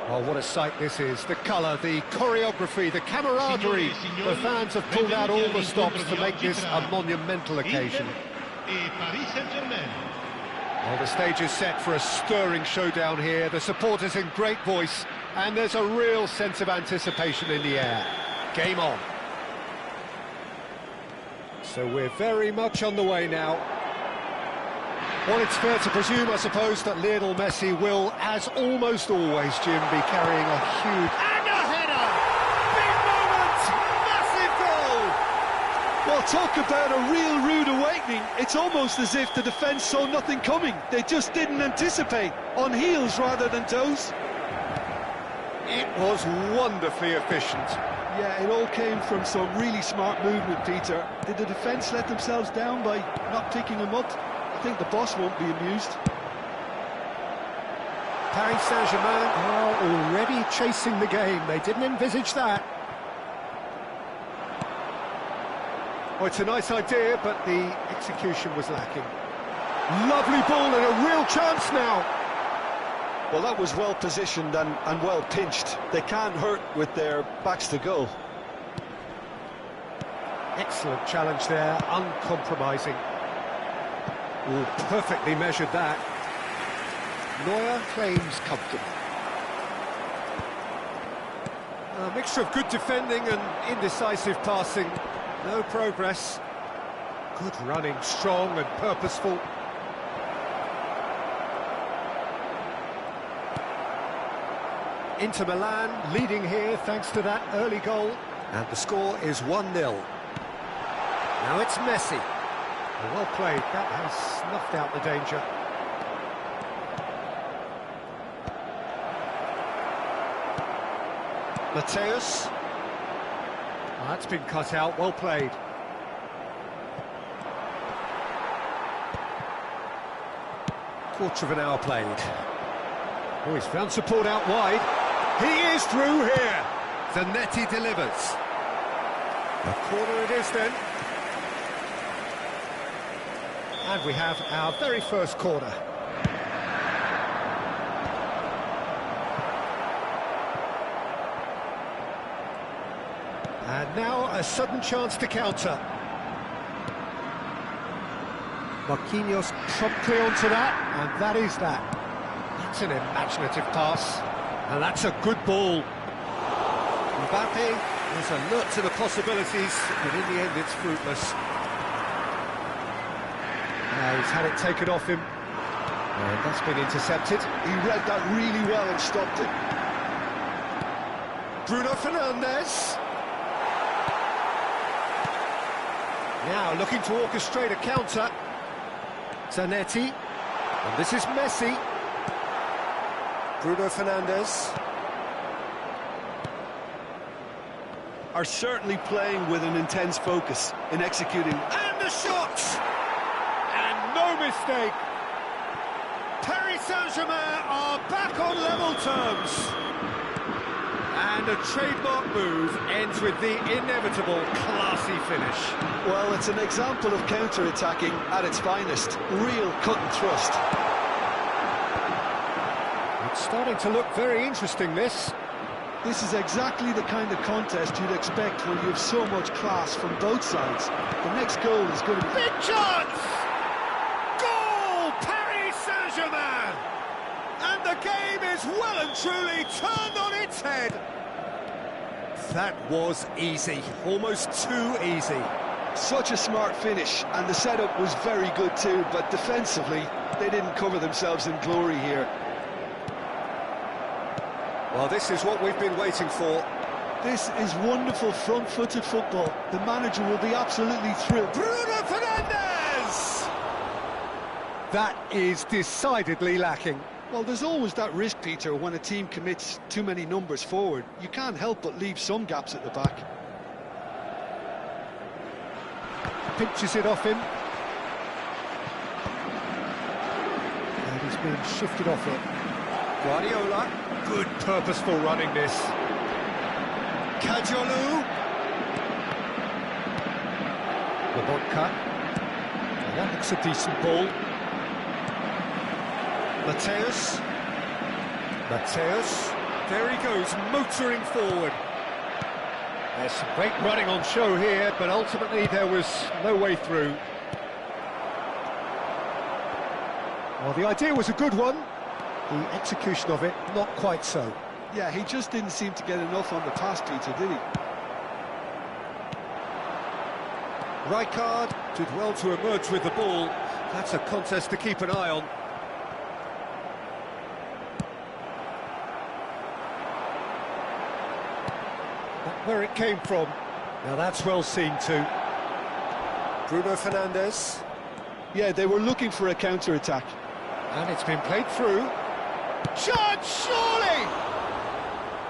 Oh, what a sight this is. The colour, the choreography, the camaraderie. The fans have pulled out all the stops to make this a monumental occasion. Well, the stage is set for a stirring showdown here. The supporters in great voice, and there's a real sense of anticipation in the air. Game on. So we're very much on the way now. Well, it's fair to presume, I suppose, that Lionel Messi will, as almost always, Jim, be carrying a huge... And a header! Big moment! Massive goal! Well, talk about a real rude awakening. It's almost as if the defence saw nothing coming. They just didn't anticipate. On heels rather than toes. It was wonderfully efficient. Yeah, it all came from some really smart movement, Peter. Did the defence let themselves down by not picking him up? I think the boss won't be amused. Paris Saint-Germain are already chasing the game. They didn't envisage that. Oh, it's a nice idea, but the execution was lacking. Lovely ball and a real chance now. Well, that was well positioned and well pinched. They can't hurt with their backs to goal. Excellent challenge there, uncompromising. Oh, perfectly measured that. Neuer claims comfortable. A mixture of good defending and indecisive passing. No progress. Good running, strong and purposeful. Inter Milan leading here thanks to that early goal. And the score is 1-0. Now it's Messi. Well played, that has snuffed out the danger. Mateus. Oh, that's been cut out, well played. Quarter of an hour played. Oh, he's found support out wide. He is through here. Zanetti delivers. A corner it is then. And we have our very first corner. And now a sudden chance to counter. Marquinhos promptly onto that, and that is that. That's an imaginative pass, and that's a good ball. Mbappe is alert to the possibilities, but in the end it's fruitless. He's had it taken off him, and that's been intercepted. He read that really well and stopped it. Bruno Fernandes. Now looking to orchestrate a counter. Zanetti, and this is Messi. Bruno Fernandes. Are certainly playing with an intense focus in executing. And the shot! And no mistake. Paris Saint-Germain are back on level terms. And a trademark move ends with the inevitable classy finish. Well, it's an example of counter-attacking at its finest. Real cut and thrust. It's starting to look very interesting, this. This is exactly the kind of contest you'd expect when you have so much class from both sides. The next goal is going to be... Big chance! Goal! Paris Saint-Germain! And the game is well and truly turned on its head. That was easy, almost too easy. Such a smart finish, and the setup was very good too, but defensively, they didn't cover themselves in glory here. Well, this is what we've been waiting for. This is wonderful front-footed football. The manager will be absolutely thrilled. Bruno Fernandes! That is decidedly lacking. Well, there's always that risk, Peter, when a team commits too many numbers forward. You can't help but leave some gaps at the back. Pinches it off him. And he's been shifted off it. Guardiola, good purposeful running this. Kajolu. Lobotka. That looks a decent ball. Mateus. There he goes, motoring forward. There's some great running on show here, but ultimately there was no way through. Well, the idea was a good one. The execution of it, not quite so. Yeah, he just didn't seem to get enough on the pass, Peter, did he? Rijkaard did well to emerge with the ball. That's a contest to keep an eye on. Not where it came from. Now that's well seen too. Bruno Fernandes. Yeah, they were looking for a counter-attack. And it's been played through. Shot, surely!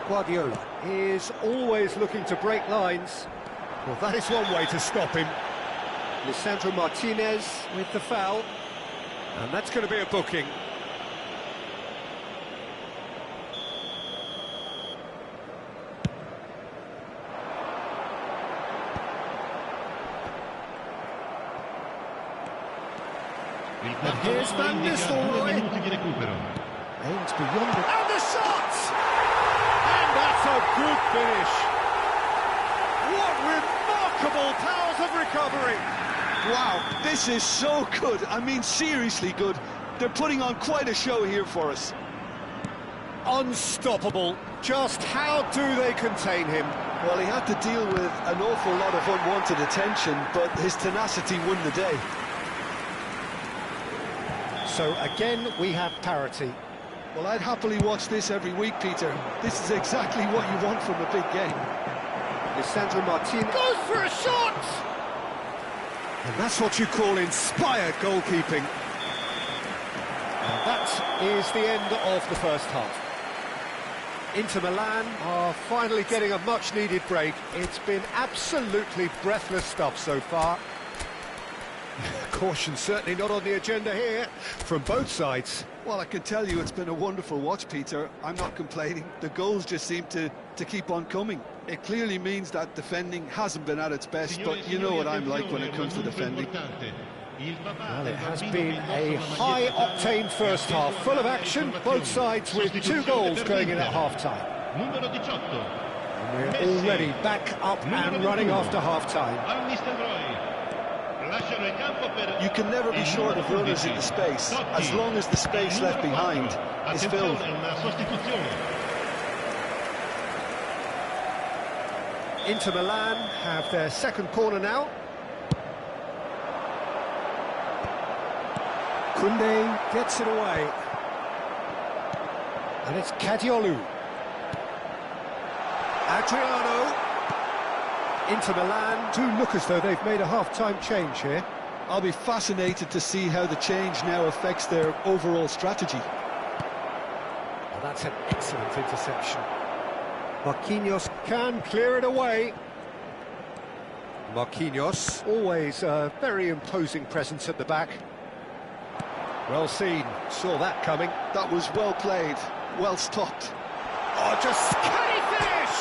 Guardiola is always looking to break lines. Well, that is one way to stop him. Lisandro Martinez with the foul. And that's going to be a booking. And here's Van Nistelrooy. Aims beyond it. And the shot! And that's a good finish. What remarkable powers of recovery. Wow, this is so good. I mean, seriously good. They're putting on quite a show here for us. Unstoppable. Just how do they contain him? Well, he had to deal with an awful lot of unwanted attention, but his tenacity won the day. So again, we have parity. Well, I'd happily watch this every week, Peter. This is exactly what you want from a big game. Lisandro Martinez goes for a shot! And that's what you call inspired goalkeeping. And that is the end of the first half. Inter Milan are finally getting a much-needed break. It's been absolutely breathless stuff so far. Caution certainly not on the agenda here, from both sides. Well, I can tell you it's been a wonderful watch, Peter. I'm not complaining. The goals just seem to keep on coming. It clearly means that defending hasn't been at its best, but you know what I'm like when it comes to defending. Well, it has been a high-octane first half, full of action, both sides with 2 goals going in at half-time. And we're already back up and running after half-time. You can never be short of runners in the space, as long as the space left behind is filled. Inter Milan have their second corner now. Koundé gets it away. And it's Kadiolu. Adriano. Inter Milan do look as though they've made a half-time change here. I'll be fascinated to see how the change now affects their overall strategy. Well, that's an excellent interception. Marquinhos can clear it away. Marquinhos, always a very imposing presence at the back. Well seen, saw that coming. That was well played, well stopped. Oh, just can he finish?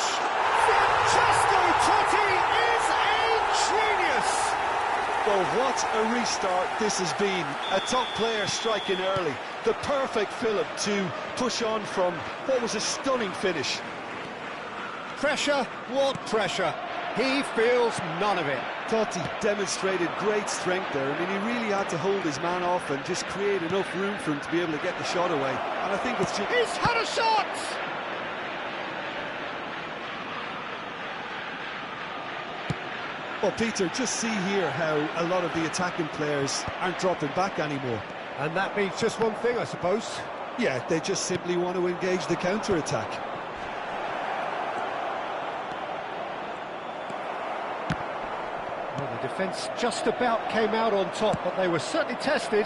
Francesco Totti is a genius! Well, what a restart this has been. A top player striking early. The perfect fillip to push on from what was a stunning finish. Pressure? What pressure? He feels none of it. Totti demonstrated great strength there. I mean, he really had to hold his man off and just create enough room for him to be able to get the shot away. And I think it's just... He's had a shot! Well, Peter, just see here how a lot of the attacking players aren't dropping back anymore. And that means just one thing, I suppose. Yeah, they just simply want to engage the counter-attack. Well, the defence just about came out on top, but they were certainly tested.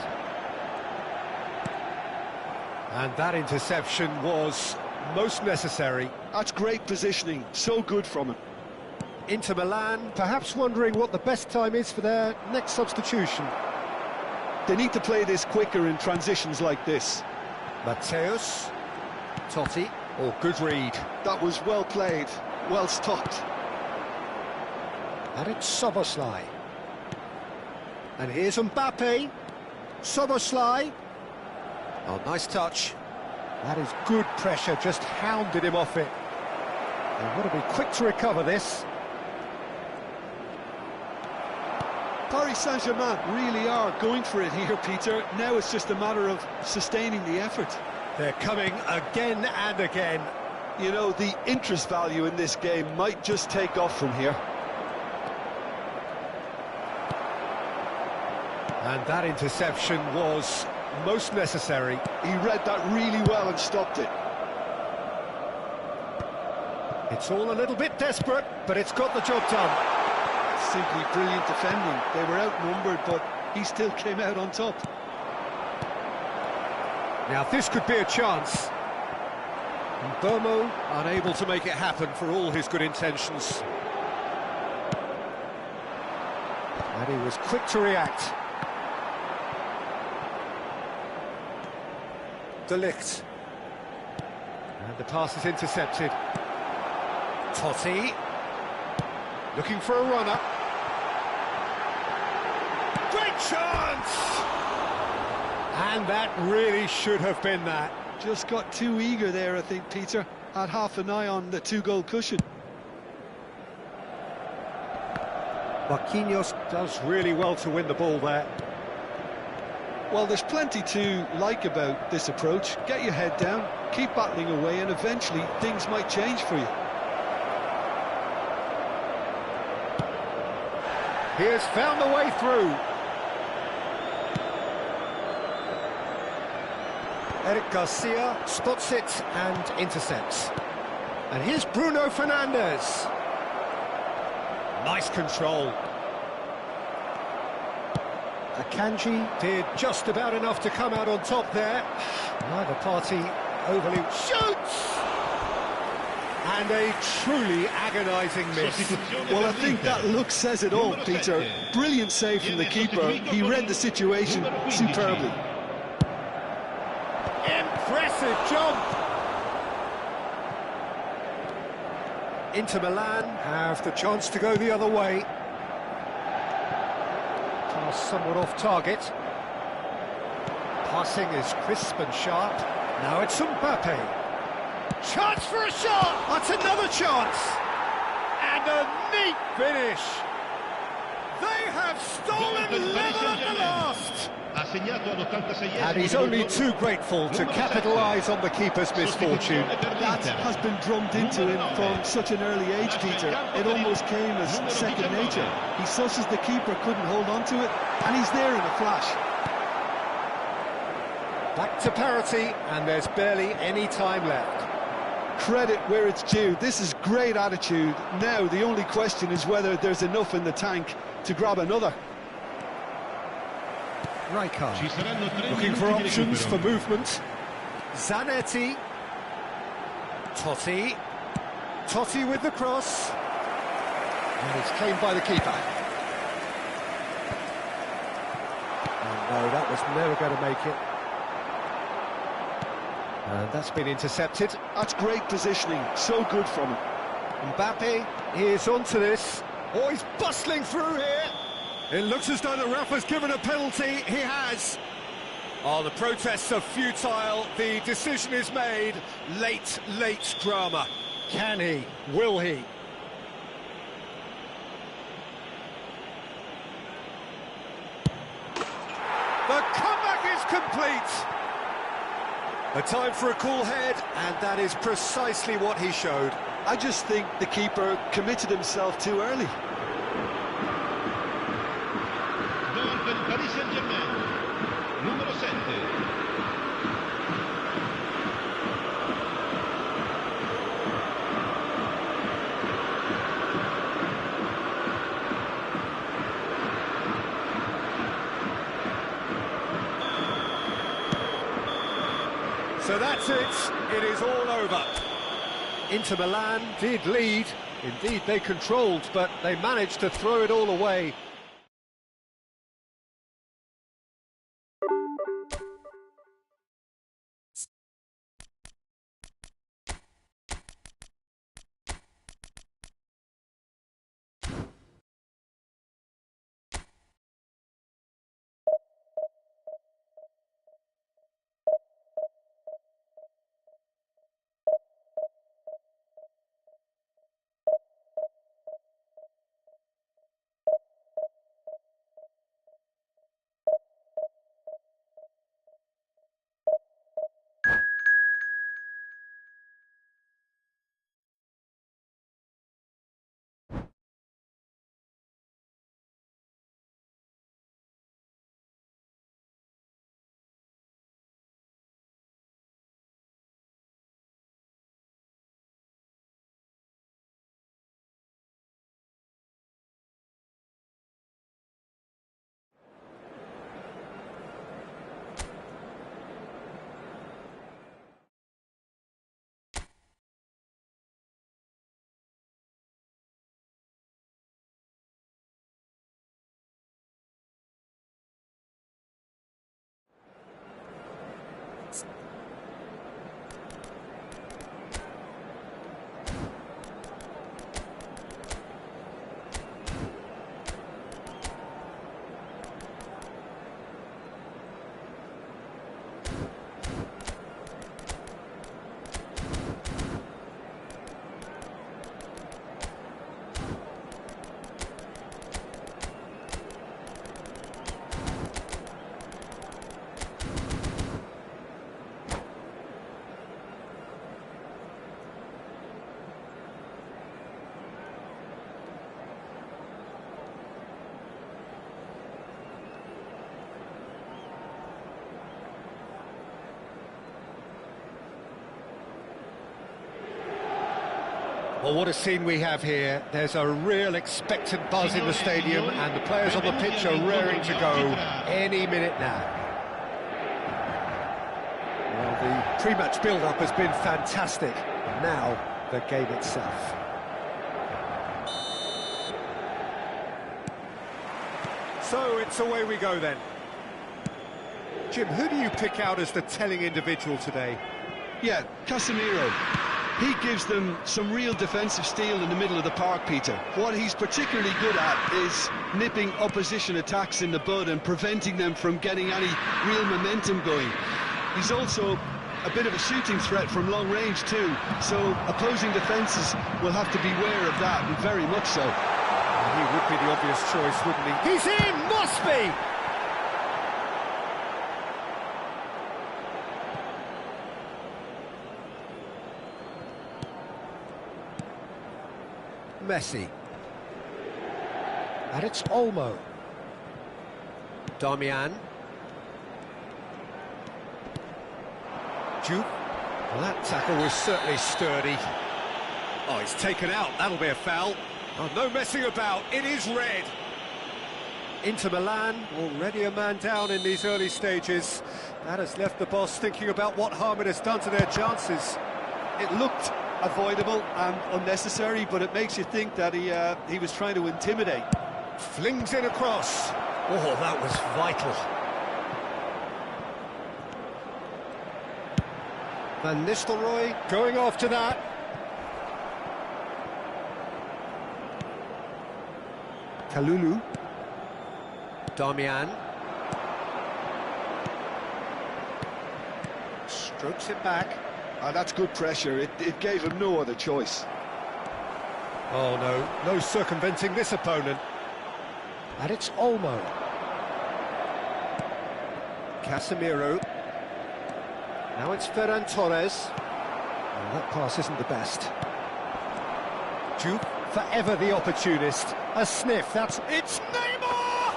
And that interception was most necessary. That's great positioning, so good from him. Inter Milan perhaps wondering what the best time is for their next substitution. They need to play this quicker in transitions like this. Mateus, Totti, or good read. That was well played, well stopped. And it's Szoboszlai. And here's Mbappe. Szoboszlai. Oh, nice touch. That is good pressure, just hounded him off it. They've got to be quick to recover this. Paris Saint-Germain really are going for it here, Peter. Now it's just a matter of sustaining the effort. They're coming again and again. You know, the interest value in this game might just take off from here. And that interception was most necessary. He read that really well and stopped it. It's all a little bit desperate, but it's got the job done. Simply brilliant defending. They were outnumbered, but he still came out on top. Now this could be a chance. Burmo unable to make it happen for all his good intentions. And he was quick to react. De Ligt. And the pass is intercepted. Totti. Looking for a runner. Great chance! And that really should have been that. Just got too eager there, I think, Peter. Had half an eye on the two-goal cushion. Marquinhos does really well to win the ball there. Well, there's plenty to like about this approach. Get your head down, keep battling away, and eventually things might change for you. He has found the way through. Eric Garcia spots it and intercepts. And here's Bruno Fernandes. Nice control. Akanji did just about enough to come out on top there. Neither party overly shoots! And a truly agonising miss. Well, I think that look says it all, Peter. Brilliant save from the keeper. He read the situation superbly. Impressive jump! Inter Milan have the chance to go the other way. Pass somewhat off target. Passing is crisp and sharp. Now it's Mbappe. Chance for a shot! That's another chance! And a neat finish! They have stolen level at the last! And he's only too grateful to capitalise on the keeper's misfortune. That has been drummed into him from such an early age, Peter. It almost came as second nature. He susses the keeper couldn't hold on to it, and he's there in a flash. Back to parity, and there's barely any time left. Credit where it's due. This is great attitude. Now the only question is whether there's enough in the tank to grab another. Ryger looking for options for movement. Zanetti. Totti. Totti with the cross. And it's claimed by the keeper. Oh no, that was never going to make it. And that's been intercepted. That's great positioning, so good from him. Mbappe is onto this. Oh, he's bustling through here. It looks as though the ref has given a penalty. He has. Oh, the protests are futile. The decision is made. Late drama. Can he? Will he? The comeback is complete. A time for a cool head, and that is precisely what he showed. I just think the keeper committed himself too early. Paris Saint-Germain, numero 7. So that's it. It is all over. Inter Milan did lead. Indeed, they controlled, but they managed to throw it all away. Well, what a scene we have here. There's a real expectant buzz in the stadium, and the players on the pitch are raring to go any minute now. Well, the pre-match build-up has been fantastic. Now, the game itself. So, it's away we go then. Jim, who do you pick out as the telling individual today? Yeah, Casemiro. He gives them some real defensive steel in the middle of the park, Peter. What he's particularly good at is nipping opposition attacks in the bud and preventing them from getting any real momentum going. He's also a bit of a shooting threat from long range too, so opposing defences will have to beware of that, and very much so. He would be the obvious choice, wouldn't he? He's in! Must be! Messi. And it's Olmo. Darmian. Juke. Well, that tackle was certainly sturdy. Oh, he's taken out. That'll be a foul. Oh, no messing about. It is red. Inter Milan, already a man down in these early stages. That has left the boss thinking about what harm it has done to their chances. It looked avoidable and unnecessary, but it makes you think that he was trying to intimidate. Flings in across. Oh, that was vital. Van Nistelrooy going after that. Kalulu. Darmian. Strokes it back. That's good pressure. It gave him no other choice. Oh no, no circumventing this opponent. And it's Olmo. Casemiro. Now it's Ferran Torres. Well, that pass isn't the best. Juke, forever the opportunist. A sniff, it's Neymar!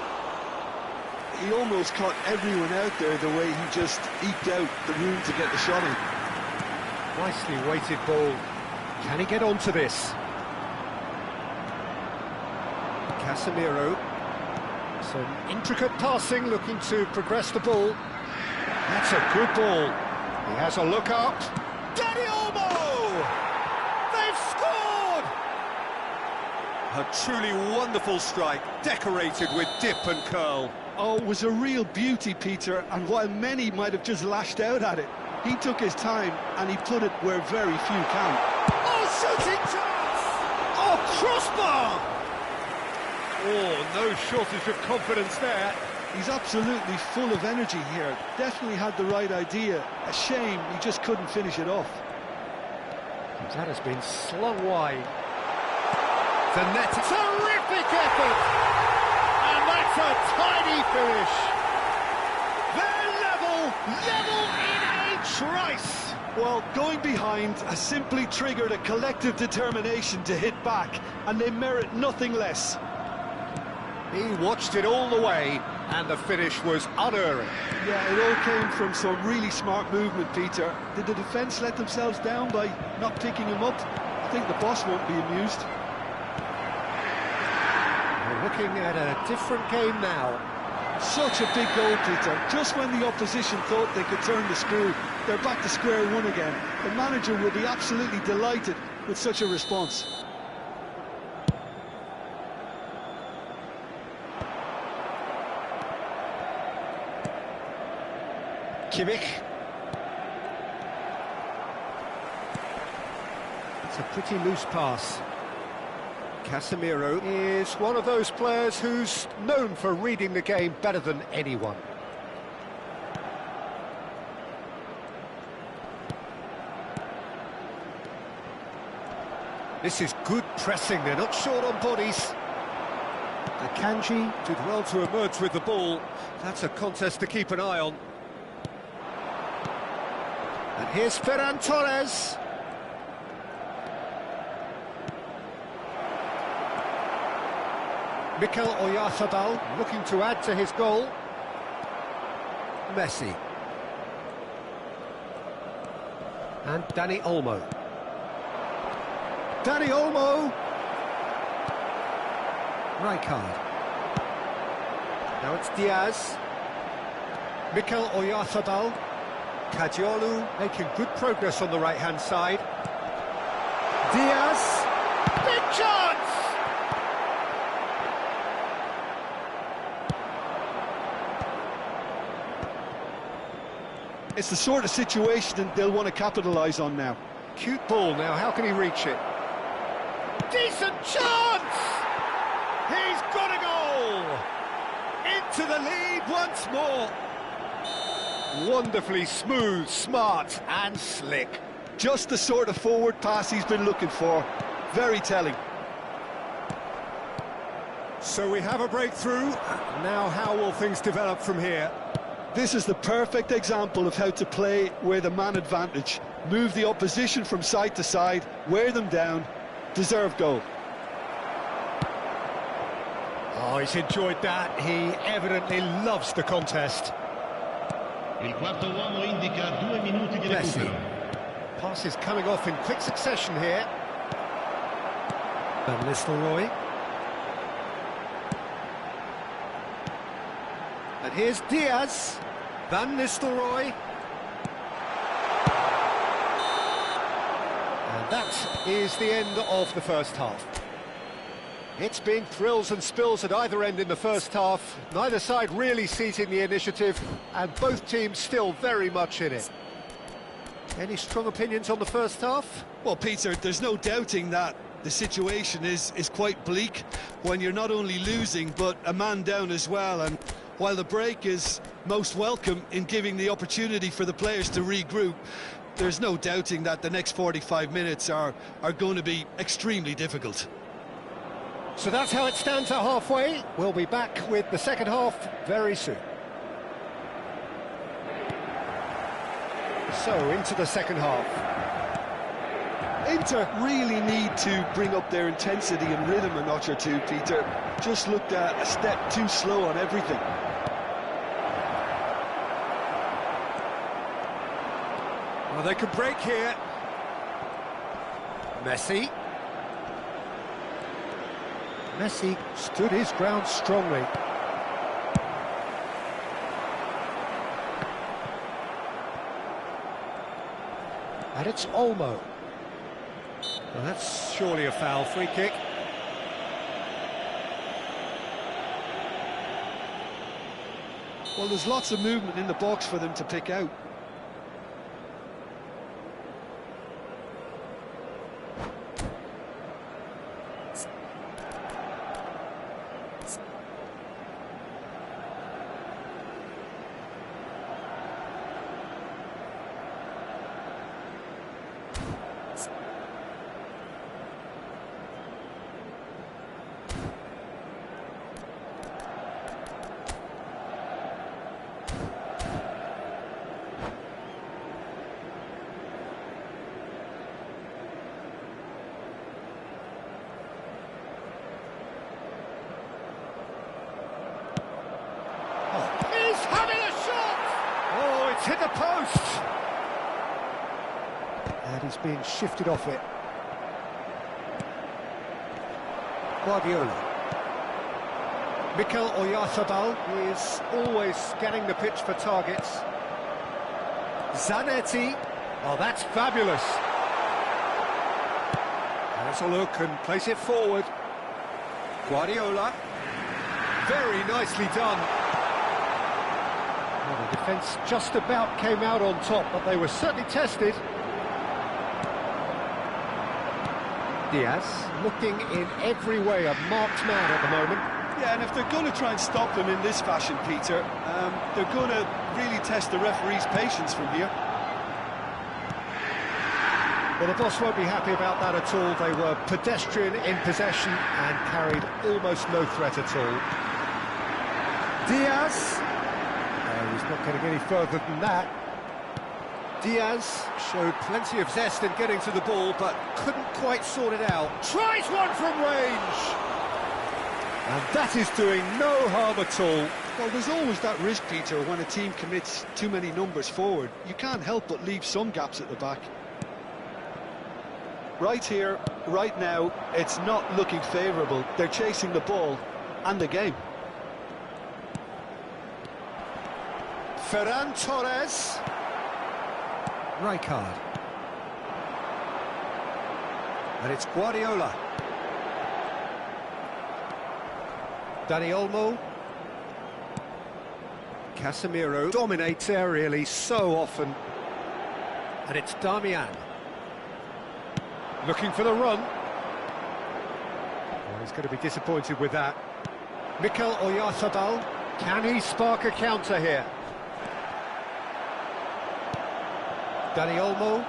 He almost caught everyone out there the way he just eked out the room to get the shot in. Nicely weighted ball. Can he get onto this? Casemiro. Some intricate passing, looking to progress the ball. That's a good ball. He has a look up. Dani Olmo! They've scored! A truly wonderful strike, decorated with dip and curl. Oh, it was a real beauty, Peter, and while many might have just lashed out at it, he took his time and he put it where very few can. Oh, shooting chance! Oh, crossbar! Oh, no shortage of confidence there. He's absolutely full of energy here. Definitely had the right idea. A shame he just couldn't finish it off. That has been slung wide. The net. Terrific effort! And that's a tidy finish. They're level in a trice. Well, going behind has simply triggered a collective determination to hit back, and they merit nothing less. He watched it all the way, and the finish was unerring. Yeah, it all came from some really smart movement, Peter. Did the defence let themselves down by not picking him up? I think the boss won't be amused. We're looking at a different game now. Such a big goal, Peter. Just when the opposition thought they could turn the screw, they're back to square one again. The manager will be absolutely delighted with such a response. Kimmich. It's a pretty loose pass. Casemiro is one of those players who's known for reading the game better than anyone. This is good pressing, they're not short on bodies. Akanji did well to emerge with the ball. That's a contest to keep an eye on. And here's Ferran Torres. Mikel Oyarzabal looking to add to his goal. Messi. And Dani Olmo. Danny Olmo. Rijkaard. Now it's Diaz. Mikel Oyarzabal. Kadiolu making good progress on the right-hand side. Diaz. Big chance! It's the sort of situation that they'll want to capitalise on now. Cute ball now, how can he reach it? Decent chance! He's got a goal! Into the lead once more. Wonderfully smooth, smart and slick. Just the sort of forward pass he's been looking for. Very telling. So we have a breakthrough. Now how will things develop from here? This is the perfect example of how to play with a man advantage. Move the opposition from side to side, wear them down, deserve goal. Oh, he's enjoyed that. He evidently loves the contest. Il quarto uomo indica 2 minuti di recupero. Passes coming off in quick succession here. Van Nistelrooy. And here's Diaz. Van Nistelrooy. And that is the end of the first half. It's been thrills and spills at either end in the first half. Neither side really seizing the initiative, and both teams still very much in it. Any strong opinions on the first half? Well, Peter, there's no doubting that the situation is quite bleak when you're not only losing, but a man down as well. And while the break is most welcome in giving the opportunity for the players to regroup, there's no doubting that the next 45 minutes are going to be extremely difficult. So that's how it stands at halfway. We'll be back with the second half very soon. So, into the second half. Inter really need to bring up their intensity and rhythm a notch or two, Peter. Just looked a step too slow on everything. Well, they could break here. Messi. Messi stood his ground strongly. And it's Olmo. Well, that's surely a foul. Free kick. Well, there's lots of movement in the box for them to pick out. Having a shot! Oh, it's hit the post! And he's being shifted off it. Guardiola. Mikel Oyarzabal is always scanning the pitch for targets. Zanetti. Oh, that's fabulous. Let's a look and place it forward. Guardiola. Very nicely done. Well, the defence just about came out on top, but they were certainly tested. Diaz looking in every way a marked man at the moment. Yeah, and if they're going to try and stop them in this fashion, Peter, they're going to really test the referee's patience from here. Well, the boss won't be happy about that at all. They were pedestrian in possession and carried almost no threat at all. Diaz. He's not getting any further than that. Diaz showed plenty of zest in getting to the ball, but couldn't quite sort it out. Tries one from range! And that is doing no harm at all. Well, there's always that risk, Peter, when a team commits too many numbers forward. You can't help but leave some gaps at the back. Right here, right now, it's not looking favourable. They're chasing the ball and the game. Ferran Torres. Rijkaard. And it's Guardiola. Dani Olmo. Casemiro dominates aerially so often. And it's Darmian. Looking for the run. Oh, he's going to be disappointed with that. Mikel Oyarzabal. Can he spark a counter here? Dani Olmo.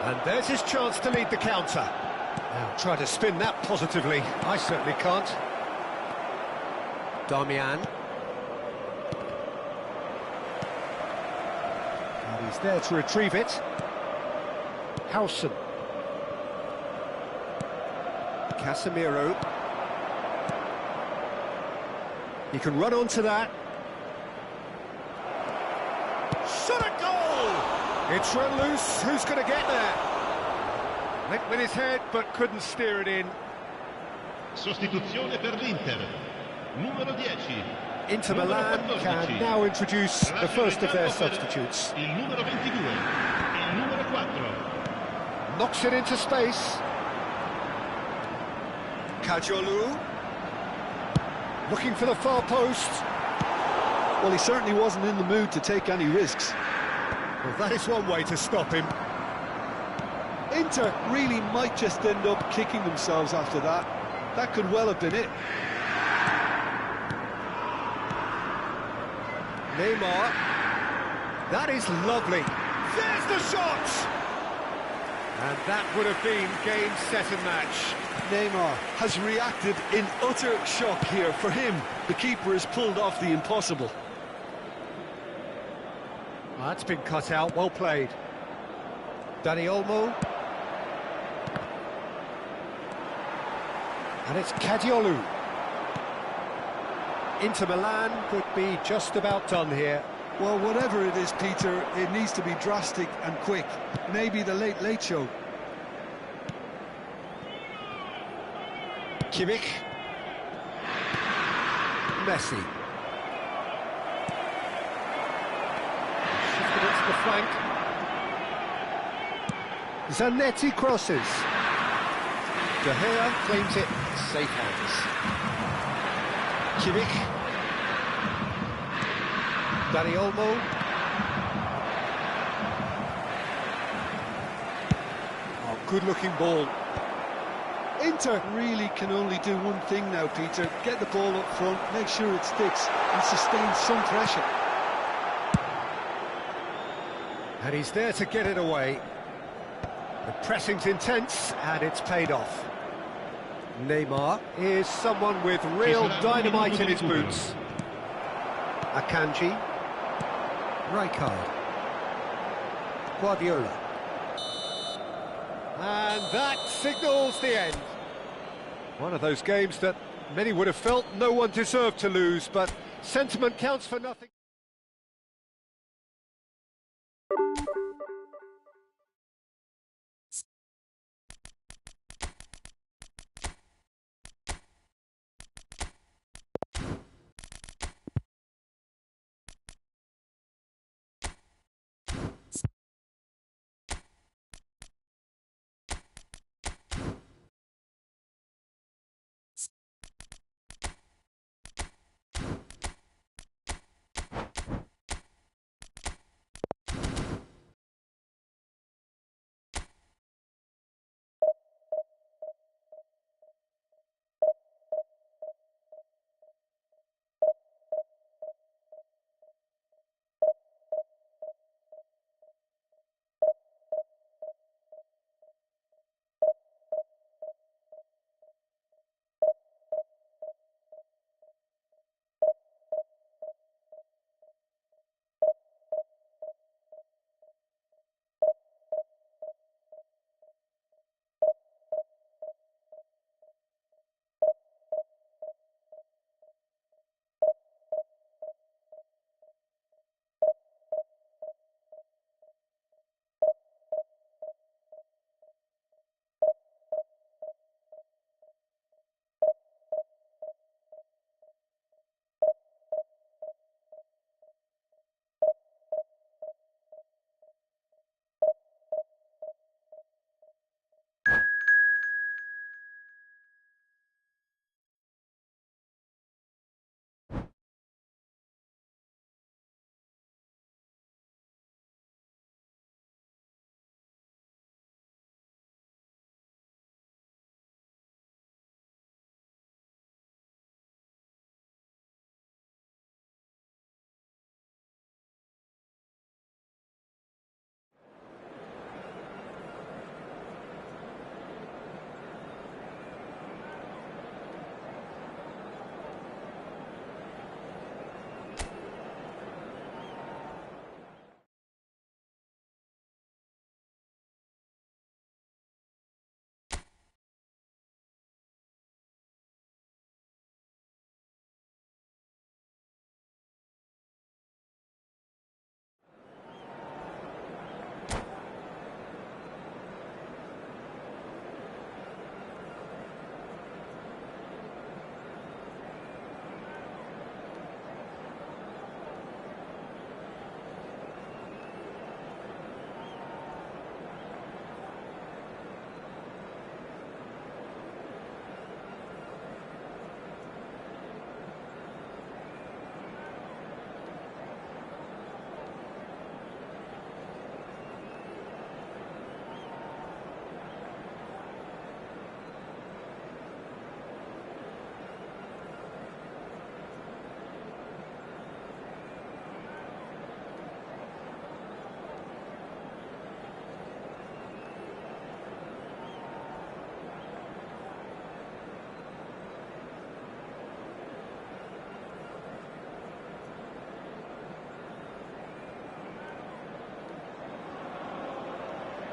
And there's his chance to lead the counter. Now try to spin that positively. I certainly can't. Darmian. And he's there to retrieve it. Howson. Casemiro. He can run onto that. Shot a goal! It's run loose. Who's going to get there? Went with his head, but couldn't steer it in. Sostituzione per l'Inter. Numero 10. Inter Milan can now introduce the first of their substitutes. Il numero 22. Il numero 4. Knocks it into space. Kajolu. Looking for the far post. Well, he certainly wasn't in the mood to take any risks. Well, that is one way to stop him. Inter really might just end up kicking themselves after that. That could well have been it. Neymar. That is lovely. There's the shot! And that would have been game, set and match. Neymar has reacted in utter shock here. For him, the keeper has pulled off the impossible. Well, that's been cut out, well played. Dani Olmo. And it's Kadiolu. Inter Milan could be just about done here. Well, whatever it is, Peter, it needs to be drastic and quick. Maybe the late show. Kimmich. Messi. Shifted it to the flank. Zanetti crosses. De Gea claims it. Safe hands. Kimmich. Dani Olmo. Oh, good-looking ball. Inter really can only do one thing now, Peter. Get the ball up front, make sure it sticks, and sustain some pressure. And he's there to get it away. The pressing's intense, and it's paid off. Neymar is someone with real dynamite in his boots. Akanji. Rijkaard. Guardiola. And that signals the end. One of those games that many would have felt no one deserved to lose, but sentiment counts for nothing.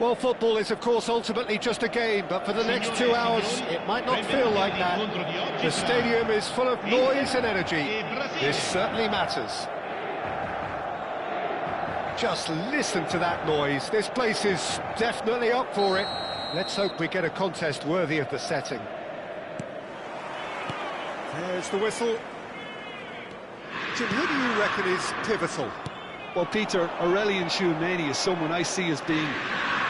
Well, football is, of course, ultimately just a game, but for the next 2 hours, it might not feel like that. The stadium is full of noise and energy. This certainly matters. Just listen to that noise. This place is definitely up for it. Let's hope we get a contest worthy of the setting. There's the whistle. Jim, who do you reckon is pivotal? Well, Peter, Aurelien Tchouameni is someone I see as being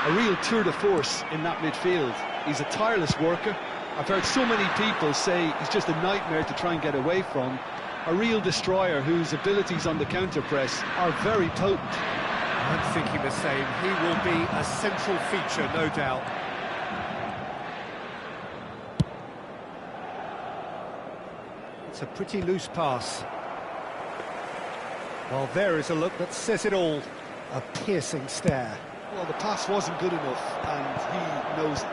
a real tour de force in that midfield. He's a tireless worker. I've heard so many people say he's just a nightmare to try and get away from. A real destroyer whose abilities on the counter-press are very potent. I'm thinking the same. He will be a central feature, no doubt. It's a pretty loose pass. Well, there is a look that says it all. A piercing stare. Well, the pass wasn't good enough, and he knows it.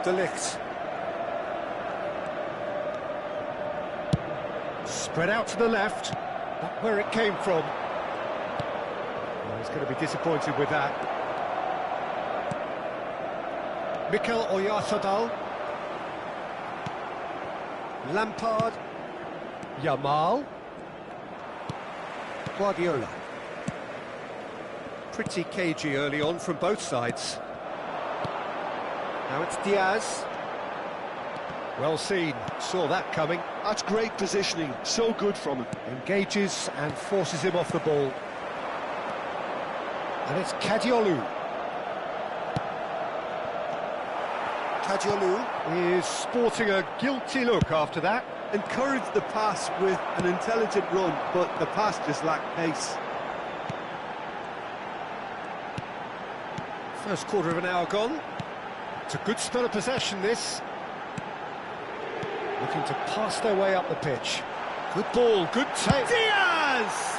De Ligt. Spread out to the left. Not where it came from. Well, he's going to be disappointed with that. Mikel Oyarzabal. Lampard. Yamal. Guardiola. Pretty cagey early on from both sides. Now it's Diaz. Well seen, saw that coming. That's great positioning, so good from him. Engages and forces him off the ball. And it's Kadiolu. Kadiolu is sporting a guilty look after that. Encouraged the pass with an intelligent run, but the pass just lacked pace. First quarter of an hour gone. It's a good spell of possession, this. Looking to pass their way up the pitch. Good ball, good take. Diaz!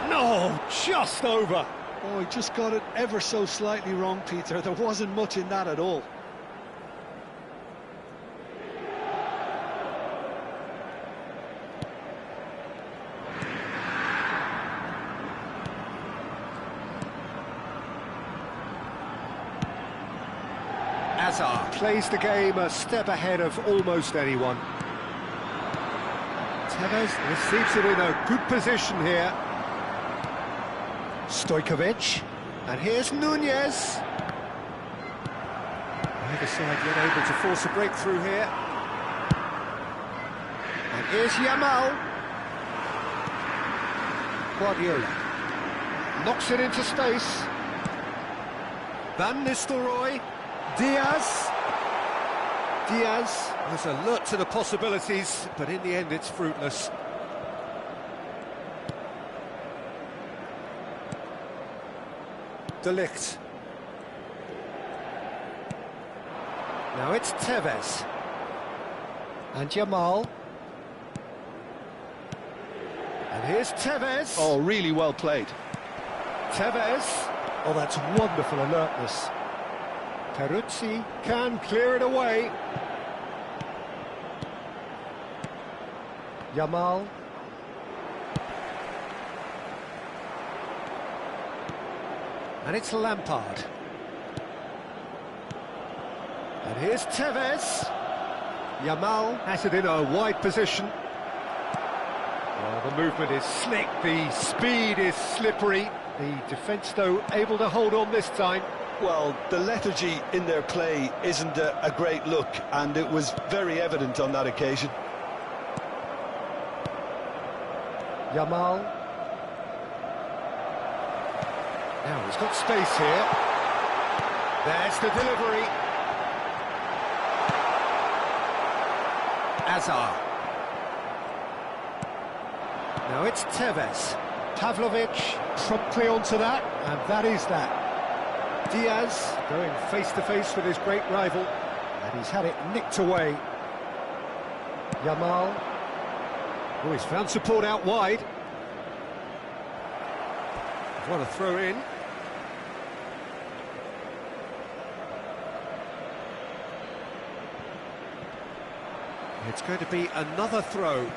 No, just over. Oh, he just got it ever so slightly wrong, Peter. There wasn't much in that at all. Hazard plays the game a step ahead of almost anyone. Tevez receives it in a good position here. Stojkovic, and here's Nunez. Neither side yet able to force a breakthrough here. And here's Yamal. Guardiola knocks it into space. Van Nistelrooy. Diaz was alert to the possibilities, but in the end it's fruitless. De Ligt. Now it's Tevez. And Yamal. And here's Tevez. Oh, really well played. Tevez. Oh, that's wonderful alertness. Peruzzi can clear it away. Yamal. And it's Lampard. And here's Tevez. Yamal has it in a wide position. Oh, the movement is slick, the speed is slippery. The defence, though, able to hold on this time. Well, the lethargy in their play isn't a great look, and it was very evident on that occasion. Yamal. Now he's got space here. There's the delivery. Hazard. Now it's Tevez. Pavlovic promptly onto that, and that is that. Diaz going face-to-face with his great rival, and he's had it nicked away. Yamal. Oh, he's found support out wide. What a throw in. It's going to be another throw.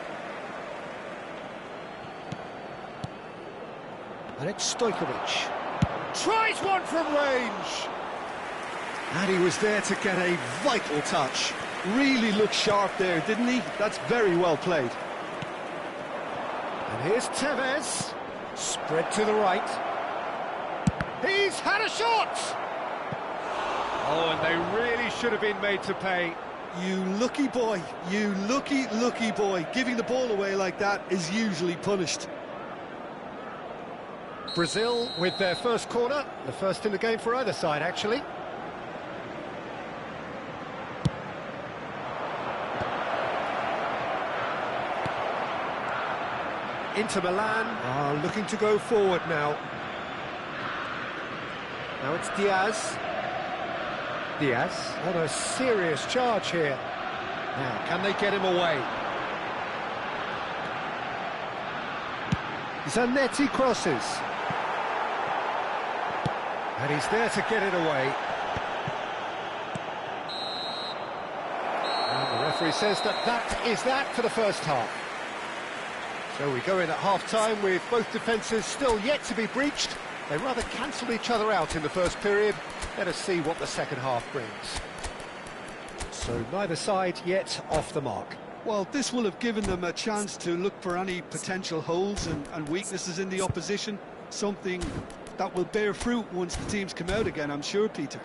And it's Stojkovic. Tries one from range. And he was there to get a vital touch. Really looked sharp there, didn't he? That's very well played. And here's Tevez. Spread to the right. He's had a shot! Oh, and they really should have been made to pay. You lucky boy, you lucky boy. Giving the ball away like that is usually punished. Brazil with their first corner, the first in the game for either side, actually. Inter Milan are looking to go forward now. Now it's Diaz. Diaz on a serious charge here. Now, can they get him away? Zanetti crosses. And he's there to get it away. And the referee says that is that for the first half. So we go in at half-time with both defences still yet to be breached. They rather cancelled each other out in the first period. Let us see what the second half brings. So neither side yet off the mark. Well, this will have given them a chance to look for any potential holes and weaknesses in the opposition. Something that will bear fruit once the teams come out again, I'm sure, Peter.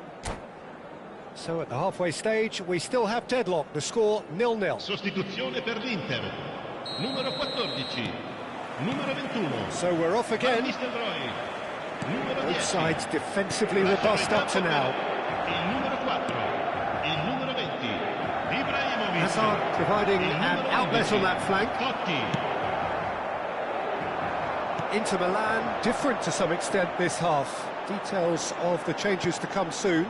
So at the halfway stage, we still have deadlock. The score 0-0. Sostituzione per l'Inter. Numero 14. Numero 21. So we're off again. Both sides defensively robust up to now. Hazard providing an outlet on that flank. Inter Milan, different to some extent this half. Details of the changes to come soon.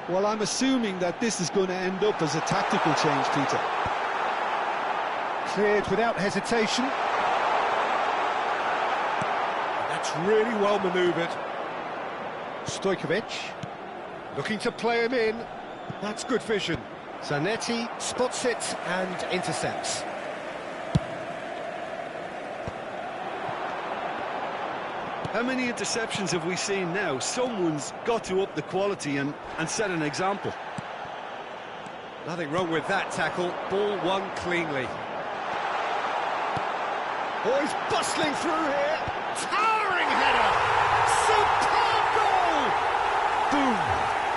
Well, I'm assuming that this is going to end up as a tactical change, Peter. Cleared without hesitation. That's really well manoeuvred. Stojkovic looking to play him in. That's good vision. Zanetti spots it and intercepts. How many interceptions have we seen now? Someone's got to up the quality and set an example. Nothing wrong with that tackle. Ball won cleanly. Oh, he's bustling through here. Towering header. Superb goal! Boom!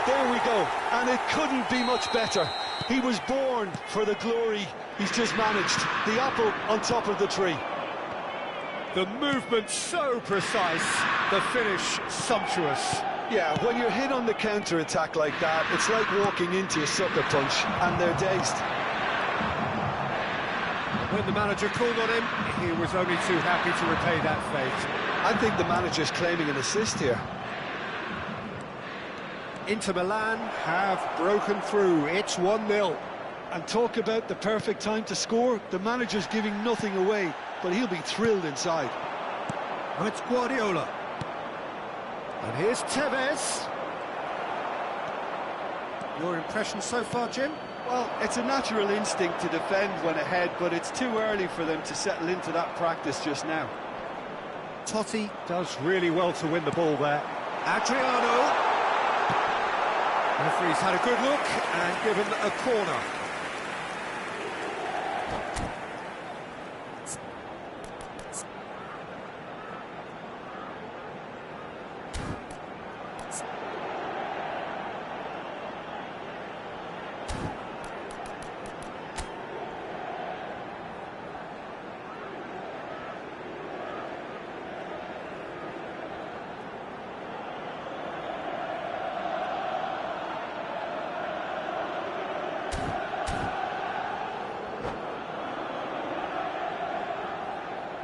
There we go. And it couldn't be much better. He was born for the glory he's just managed. The apple on top of the tree. The movement so precise, the finish sumptuous. Yeah, when you're hit on the counter-attack like that, it's like walking into a sucker punch, and they're dazed. When the manager called on him, he was only too happy to repay that fate. I think the manager's claiming an assist here. Inter Milan have broken through. It's 1-0. And talk about the perfect time to score. The manager's giving nothing away, but he'll be thrilled inside. And it's Guardiola. And here's Tevez. Your impression so far, Jim? Well, it's a natural instinct to defend when ahead, but it's too early for them to settle into that practice just now. Totti does really well to win the ball there. Adriano. Referee's had a good look and given a corner.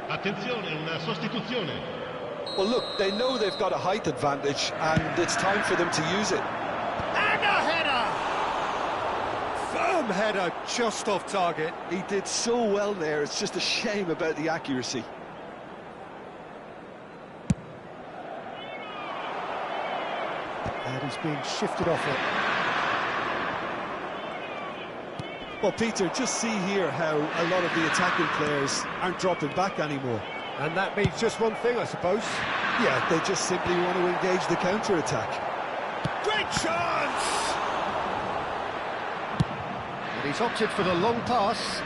Attenzione, una sostituzione. Well, look, they know they've got a height advantage, and it's time for them to use it. And a header! Firm header, just off target. He did so well there, it's just a shame about the accuracy. And he's being shifted off it. Well, Peter, just see here how a lot of the attacking players aren't dropping back anymore. And that means just one thing, I suppose. Yeah, they just simply want to engage the counter-attack. Great chance! And he's opted for the long pass.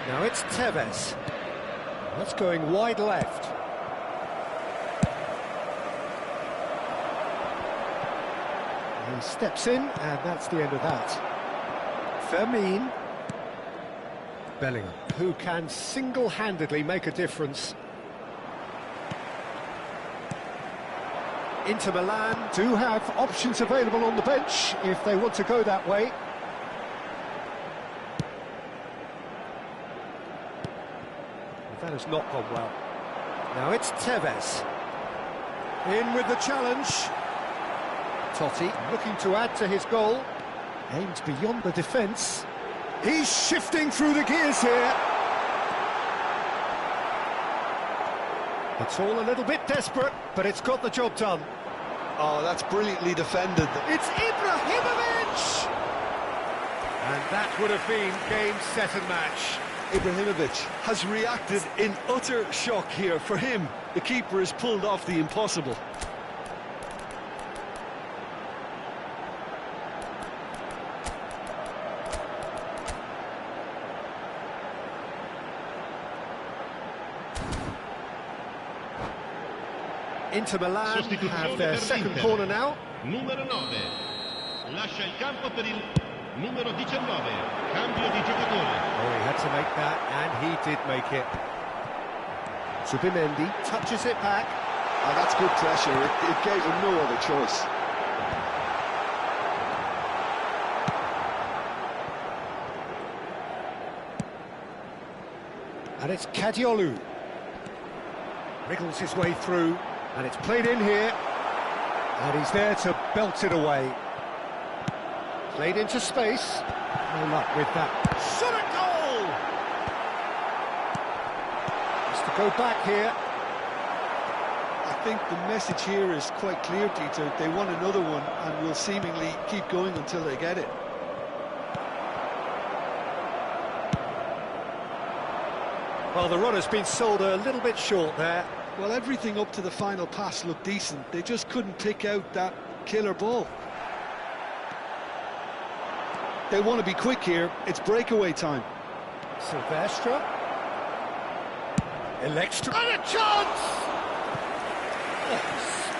Now it's Tevez. That's going wide left. He steps in, and that's the end of that. Fermin. Bellingham, who can single-handedly make a difference. Inter Milan do have options available on the bench if they want to go that way. That has not gone well. Now it's Tevez. In with the challenge. Totti looking to add to his goal. Aims beyond the defence. He's shifting through the gears here. It's all a little bit desperate, but it's got the job done. Oh, that's brilliantly defended. It's Ibrahimovic! And that would have been game, set and match. Ibrahimovic has reacted in utter shock here. For him, the keeper has pulled off the impossible. Inter Milan have their second corner now. Numero 9. Lascia il campo per il numero 19. Cambio di giocatore. Oh, he had to make that, and he did make it. Zubimendi touches it back. Oh, that's good pressure. It gave him no other choice. And it's Kadiolu. Wriggles his way through. And it's played in here, and he's there to belt it away. Played into space. No luck with that. Shot at goal! Has to go back here. I think the message here is quite clear, Peter. They want another one and will seemingly keep going until they get it. Well, the run has been sold a little bit short there. Well, everything up to the final pass looked decent. They just couldn't pick out that killer ball. They want to be quick here. It's breakaway time. Silvestre. Electra. And a chance! Oh,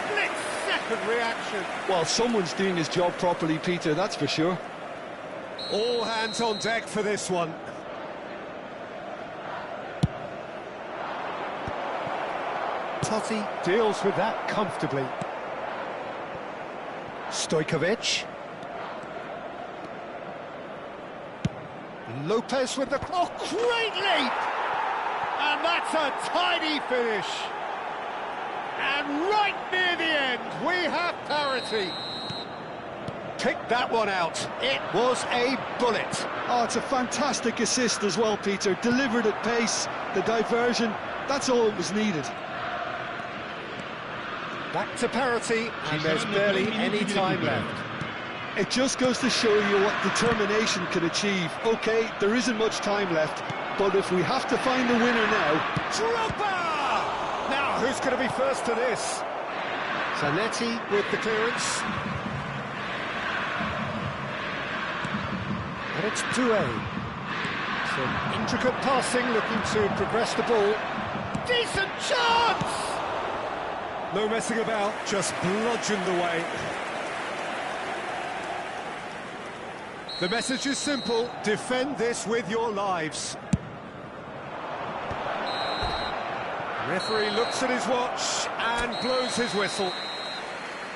split-second reaction. Well, someone's doing his job properly, Peter, that's for sure. All hands on deck for this one. Totti deals with that comfortably. Stojkovic. Lopez with the... Oh, great leap! And that's a tidy finish. And right near the end, we have parity. Pick that one out. It was a bullet. Oh, it's a fantastic assist as well, Peter. Delivered at pace, the diversion, that's all that was needed. Back to parity, and there's barely any time left. It just goes to show you what determination can achieve. OK, there isn't much time left, but if we have to find the winner now... Drogba! Now, who's going to be first to this? Zanetti with the clearance. And it's Doué. Some intricate passing, looking to progress the ball. Decent chance! No messing about, just bludgeoned away. The message is simple, defend this with your lives. Referee looks at his watch and blows his whistle.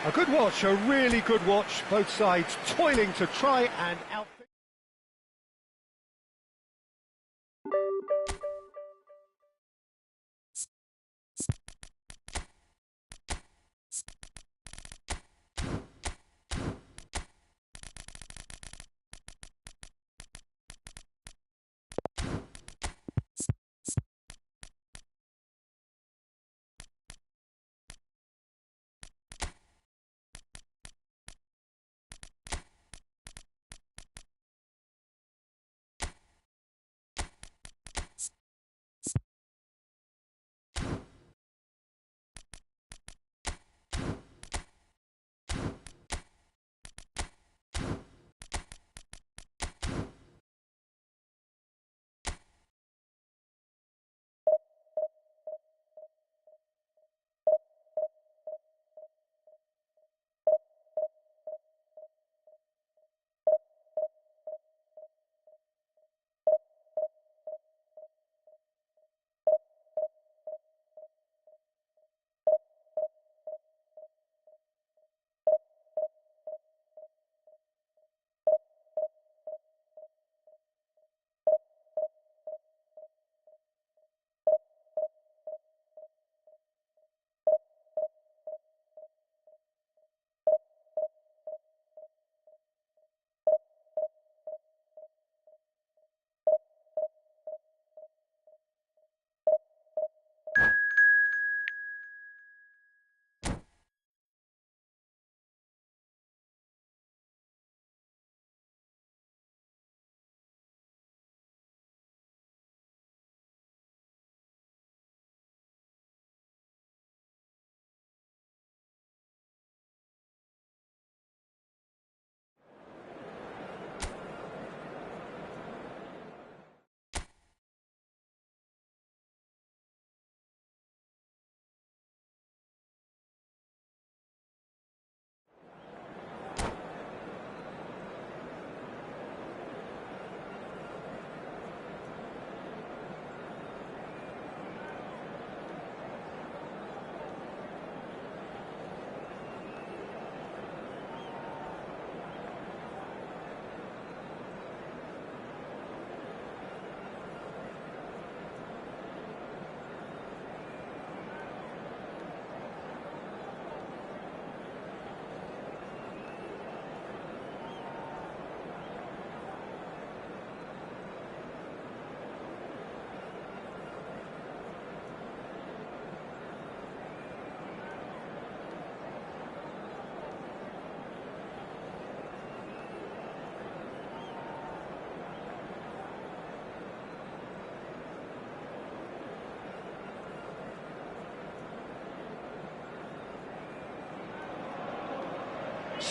A good watch, a really good watch, both sides toiling to try and out.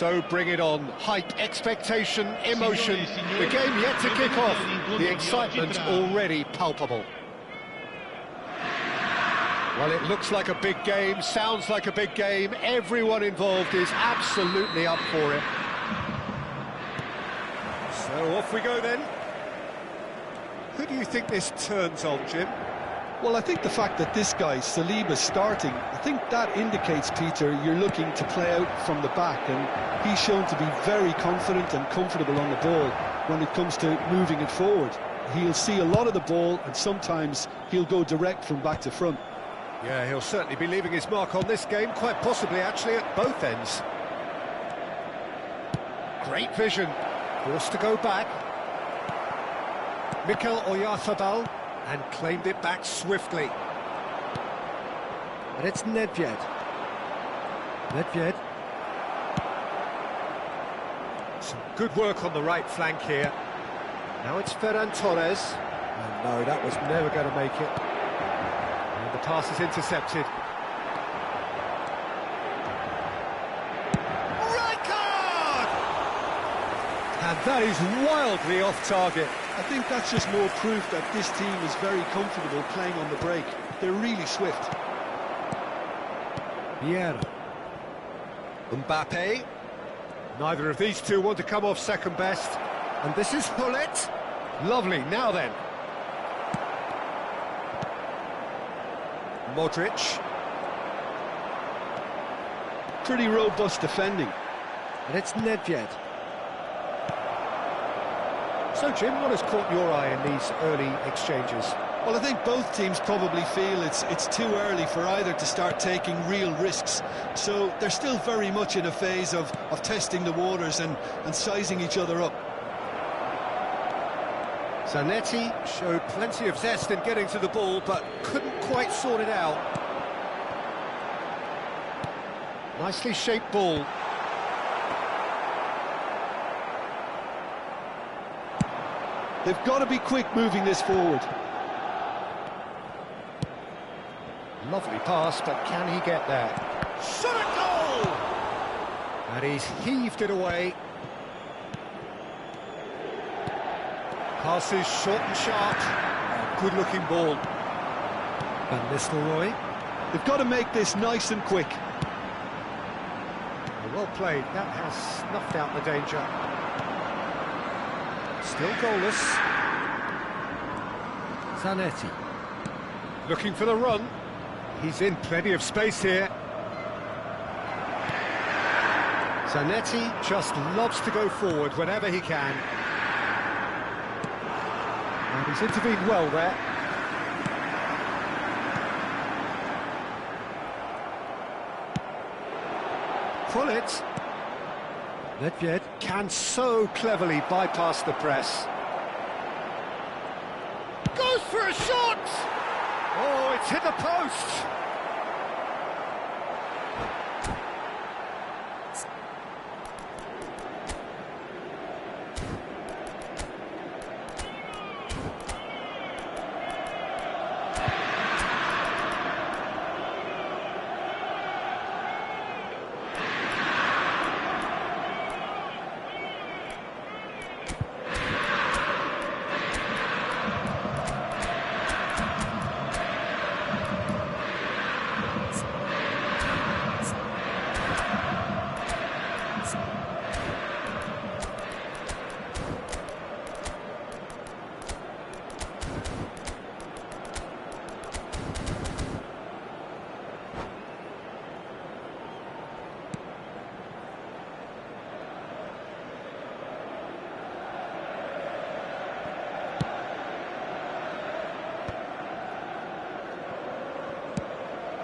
So bring it on. Hype, expectation, emotion. The game yet to kick off. The excitement already palpable. Well, it looks like a big game, sounds like a big game. Everyone involved is absolutely up for it. So off we go then. Who do you think this turns on, Jim? Well, I think the fact that this guy, Saliba's starting, I think that indicates, Peter, you're looking to play out from the back, and he's shown to be very confident and comfortable on the ball when it comes to moving it forward. He'll see a lot of the ball, and sometimes he'll go direct from back to front. Yeah, he'll certainly be leaving his mark on this game, quite possibly actually at both ends. Great vision, forced to go back. Mikel Oyarzabal, and claimed it back swiftly. And it's Nedved. Nedved. Some good work on the right flank here. Now it's Ferran Torres. And no, that was never going to make it. And the pass is intercepted. And that is wildly off target. I think that's just more proof that this team is very comfortable playing on the break. They're really swift. Vieira. Mbappe. Neither of these two want to come off second best. And this is Hullet. Lovely, now then. Modric. Pretty robust defending. And it's Nedved. So, Jim, what has caught your eye in these early exchanges? Well, I think both teams probably feel it's too early for either to start taking real risks. So they're still very much in a phase of testing the waters and sizing each other up. Zanetti showed plenty of zest in getting to the ball, but couldn't quite sort it out. Nicely shaped ball. They've got to be quick moving this forward. Lovely pass, but can he get there? Shot a goal! And he's heaved it away. Passes short and sharp. Good-looking ball. Van Nistelrooy. They've got to make this nice and quick. Well played. That has snuffed out the danger. Still goalless. Zanetti. Looking for the run. He's in plenty of space here. Zanetti just loves to go forward whenever he can. And he's intervened well there. Hullet. Nedved can so cleverly bypass the press. Goes for a shot! Oh, it's hit the post!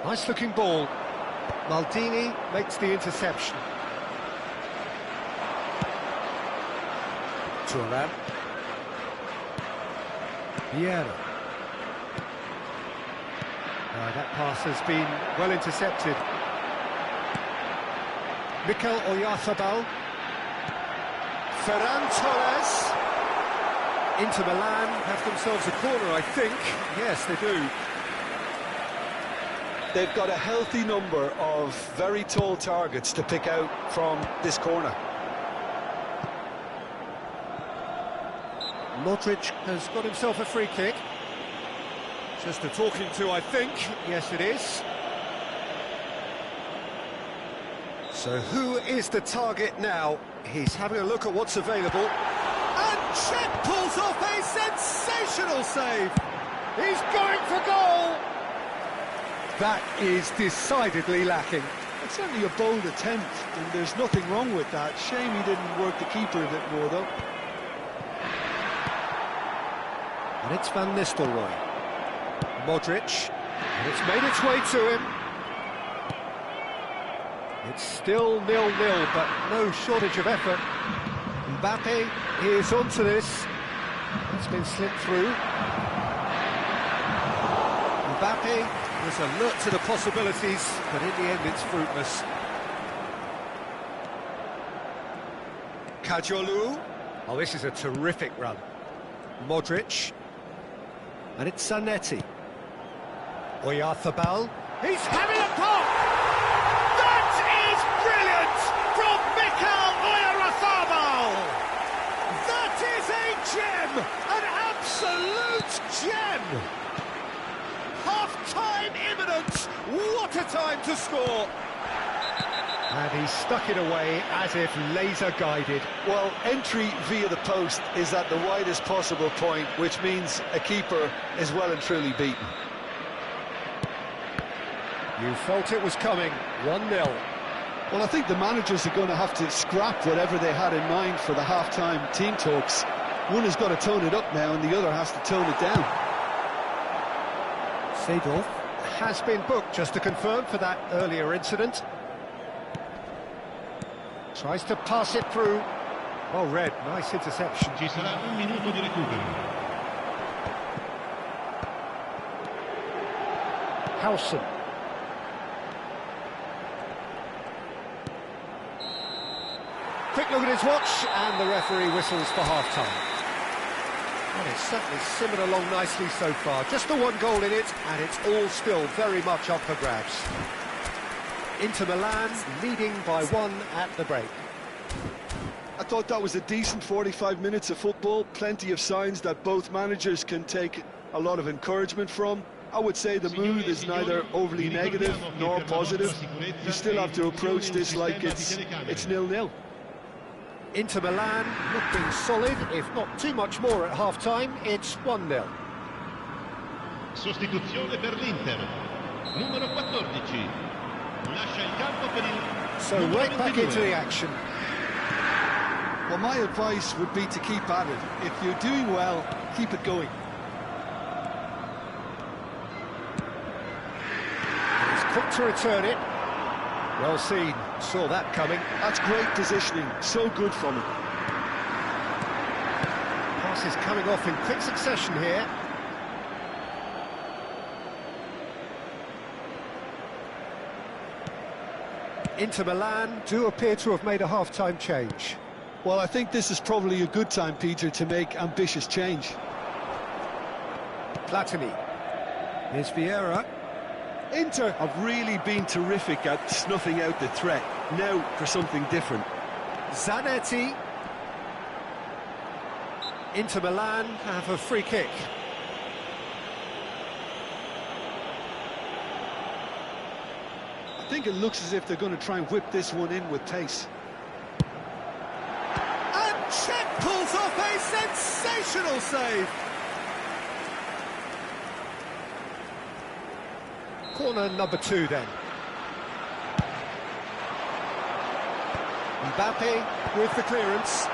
Nice-looking ball. Maldini makes the interception. Thuram. Vieira. That pass has been well intercepted. Mikel Oyarzabal. Ferran Torres. Inter Milan have themselves a corner, I think. Yes, they do. they've got a healthy number of very tall targets to pick out from this corner. Modric has got himself a free kick. Just a talking to, I think. Yes, it is. So who is the target now? He's having a look at what's available. And Cech pulls off a sensational save. He's going for goal. That is decidedly lacking. It's certainly a bold attempt, and there's nothing wrong with that. Shame he didn't work the keeper a bit more, though. And it's Van Nistelrooy. Modric. And it's made its way to him. It's still 0-0, but no shortage of effort. Mbappe is onto this. It's been slipped through. Mbappe was alert to the possibilities, but in the end it's fruitless. Kajolu. Oh, this is a terrific run. Modric. And it's Zanetti. Oyarzabal. He's having a pop! That is brilliant from Mikel Oyarzabal! That is a gem! An absolute gem! Half-time imminent! What a time to score! And he stuck it away as if laser-guided. Well, entry via the post is at the widest possible point, which means a keeper is well and truly beaten. You felt it was coming, 1-0. Well, I think the managers are going to have to scrap whatever they had in mind for the half-time team talks. One has got to tone it up now, and the other has to tone it down. Seedorf has been booked, just to confirm, for that earlier incident. Tries to pass it through. Well read, nice interception. Ci sarà un minuto di recupero. Howson. Quick look at his watch, and the referee whistles for half-time. And it's certainly simmered along nicely so far. Just the one goal in it, and it's all still very much up for grabs. Inter Milan leading by 1 at the break. I thought that was a decent 45 minutes of football. Plenty of signs that both managers can take a lot of encouragement from. I would say the mood is neither overly negative nor positive. You still have to approach this like it's 0-0. Inter Milan looking solid, if not too much more at half-time. It's 1-0. Sostituzione per l'Inter. Numero 14. Lascia il campo per il So right back into the action. Well, my advice would be to keep at it. If you're doing well, keep it going. He's quick to return it. Well seen, saw that coming. That's great positioning, so good from him. Passes coming off in quick succession here. Inter Milan do appear to have made a half-time change. Well, I think this is probably a good time, Peter, to make ambitious change. Platini. Here's Vieira. Inter have really been terrific at snuffing out the threat. Now for something different. Zanetti. Inter Milan have a free kick. I think it looks as if they're going to try and whip this one in with pace. And Cech pulls off a sensational save. Corner number 2 then. Mbappe with the clearance.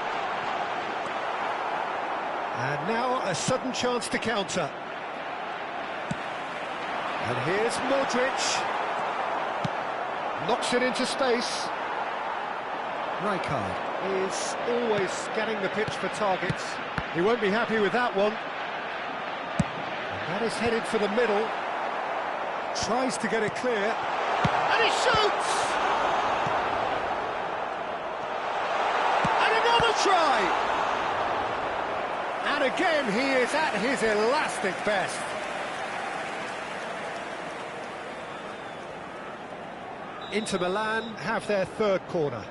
And now a sudden chance to counter. And here's Modric. Knocks it into space. Ryger is always scanning the pitch for targets. He won't be happy with that one. And that is headed for the middle. Tries to get it clear, and he shoots! And another try! And again, he is at his elastic best. Inter Milan have their third corner.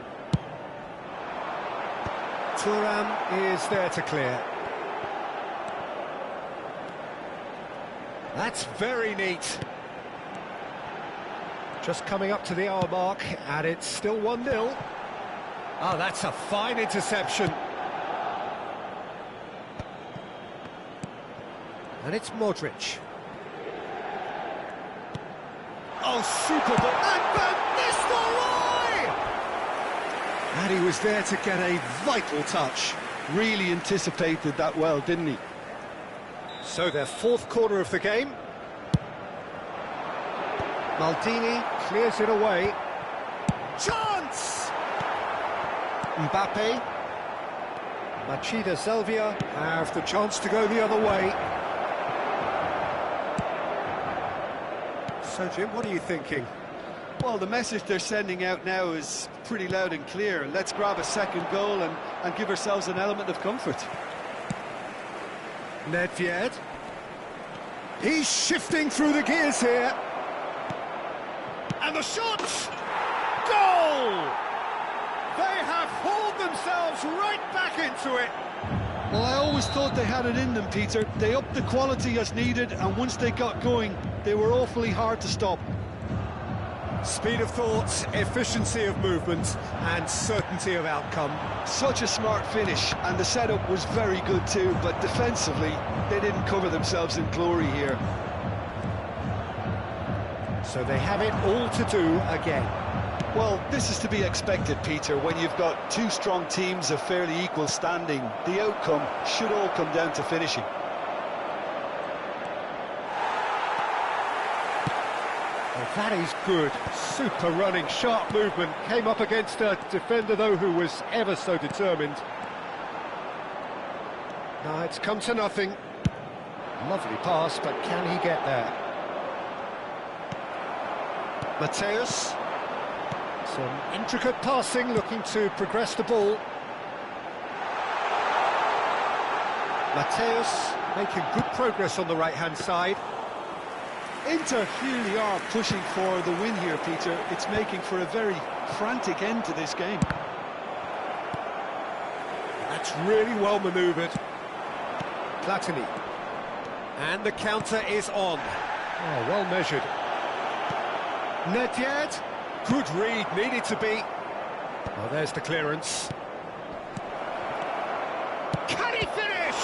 Thuram is there to clear. That's very neat. Just coming up to the hour mark, and it's still 1-0. Oh, that's a fine interception. And it's Modric. Oh, super ball. And Van Nistelrooy! And he was there to get a vital touch. Really anticipated that well, didn't he? So their fourth quarter of the game. Maldini clears it away. Chance! Mbappe. Machida Selvia have the chance to go the other way. So, Jim, what are you thinking? Well, the message they're sending out now is pretty loud and clear. Let's grab a second goal and give ourselves an element of comfort. Nedved. He's shifting through the gears here. And the shot! Goal! They have hauled themselves right back into it. Well, I always thought they had it in them, Peter. They upped the quality as needed, and once they got going, they were awfully hard to stop. Speed of thought, efficiency of movement, and certainty of outcome. Such a smart finish, and the setup was very good too, but defensively, they didn't cover themselves in glory here. So they have it all to do again. Well, this is to be expected, Peter, when you've got two strong teams of fairly equal standing. The outcome should all come down to finishing. Well, that is good. Super running, sharp movement. Came up against a defender, though, who was ever so determined. Now it's come to nothing. Lovely pass, but can he get there? Mateus. Some intricate passing, looking to progress the ball. Mateus making good progress on the right-hand side. Inter really are pushing for the win here, Peter. It's making for a very frantic end to this game. That's really well manoeuvred. Platini. And the counter is on. Oh, well measured. Nedved. Good read, needed to be. Oh, there's the clearance. Can he finish?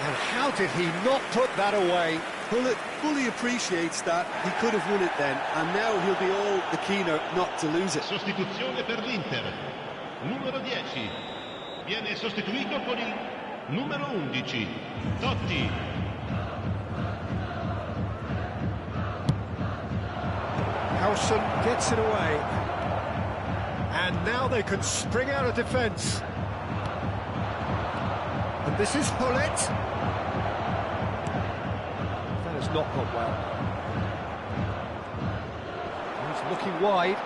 And how did he not put that away? Bullet fully appreciates that. He could have won it then, and now he'll be all the keener not to lose it. Sostituzione per l'Inter. Numero 10. Viene sostituito con il numero 11. Totti. Howson gets it away. And now they can spring out of defence. And this is Hullet. That has not gone well. He's looking wide.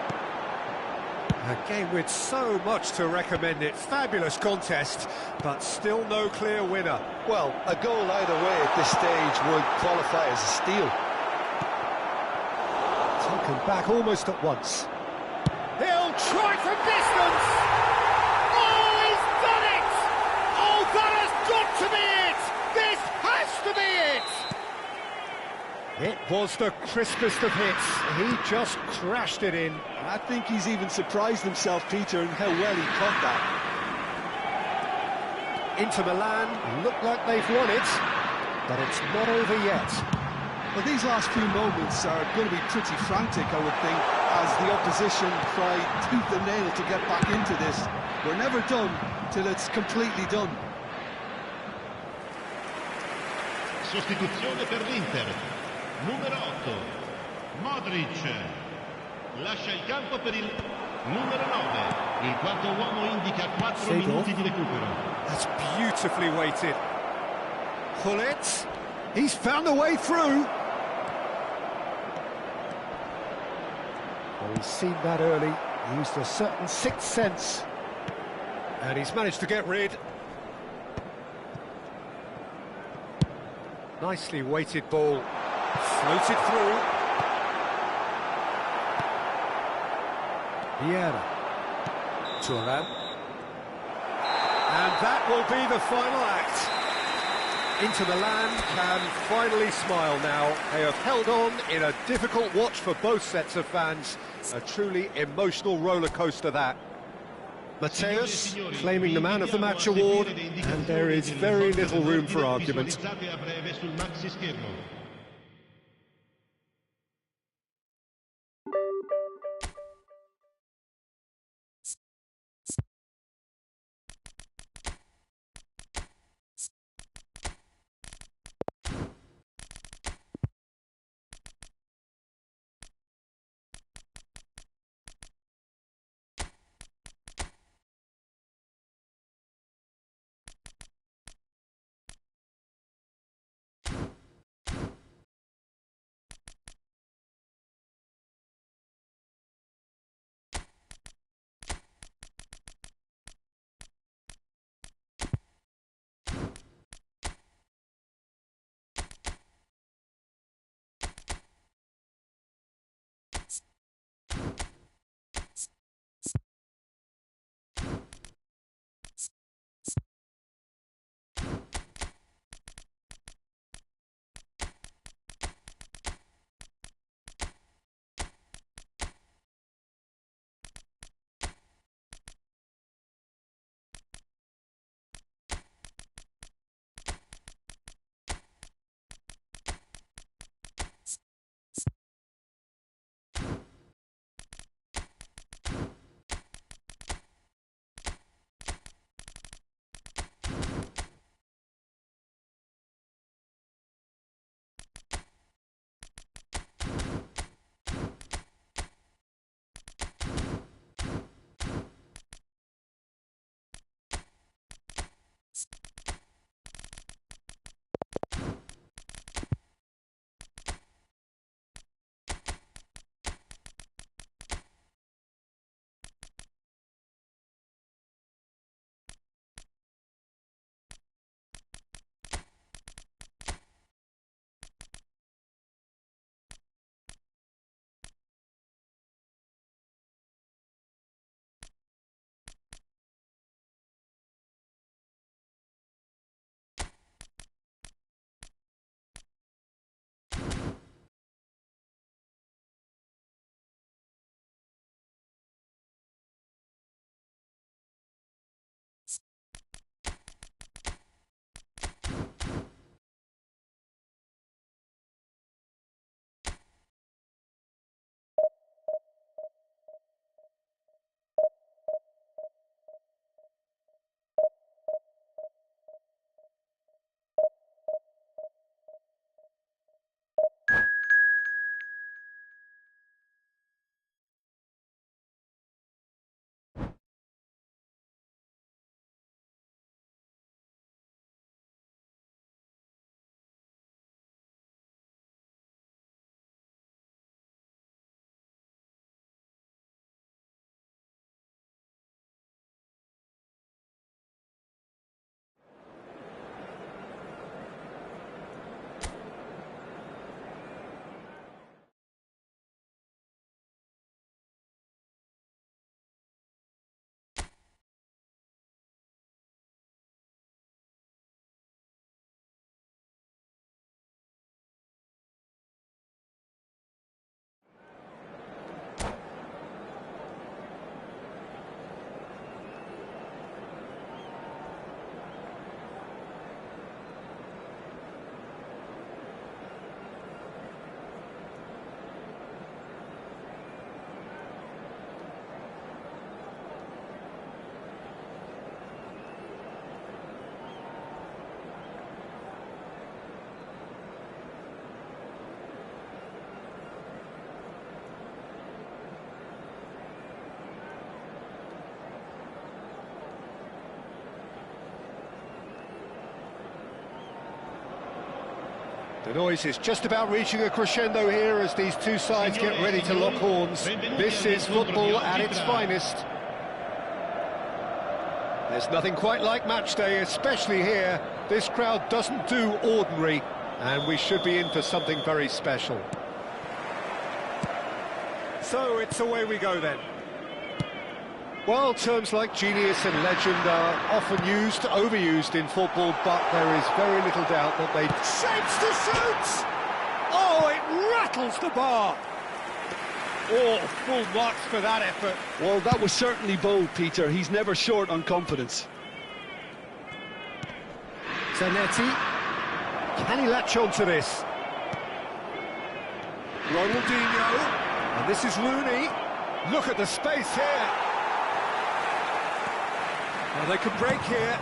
A game with so much to recommend it. Fabulous contest, but still no clear winner. Well, a goal either way at this stage would qualify as a steal. Taken back almost at once. He'll try from distance! Oh, he's done it! Oh, that has got to be it! This has to be it! It was the crispest of hits. He just crashed it in. I think he's even surprised himself, Peter, in how well he caught that. Inter Milan look like they've won it, but it's not over yet. Well, these last few moments are going to be pretty frantic, I would think, as the opposition try tooth and nail to get back into this. We're never done till it's completely done. Sostituzione per l'Inter. Numero 8. Modric. Lascia il campo per il numero 9. Il quarto uomo indica 4 minuti di recupero. That's beautifully weighted. Hullet. He's found a way through. Well, he's seen that early. He used a certain sixth sense. And he's managed to get rid. Nicely weighted ball. Floated through. Vieira. Turan. And that will be the final act. Inter Milan can finally smile now. They have held on in a difficult watch for both sets of fans. A truly emotional roller coaster that. Mateus claiming the Man of the Match award, and there is very little room for argument. The noise is just about reaching a crescendo here as these two sides get ready to lock horns. This is football at its finest. There's nothing quite like match day, especially here. This crowd doesn't do ordinary, and we should be in for something very special. So it's away we go then. Well, terms like genius and legend are often used, overused in football, but there is very little doubt that they shapes to shoot! Oh, it rattles the bar! Oh, full marks for that effort. Well, that was certainly bold, Peter. He's never short on confidence. Zanetti, can he latch on to this? Ronaldinho, and this is Rooney. Look at the space here. Well, they could break here.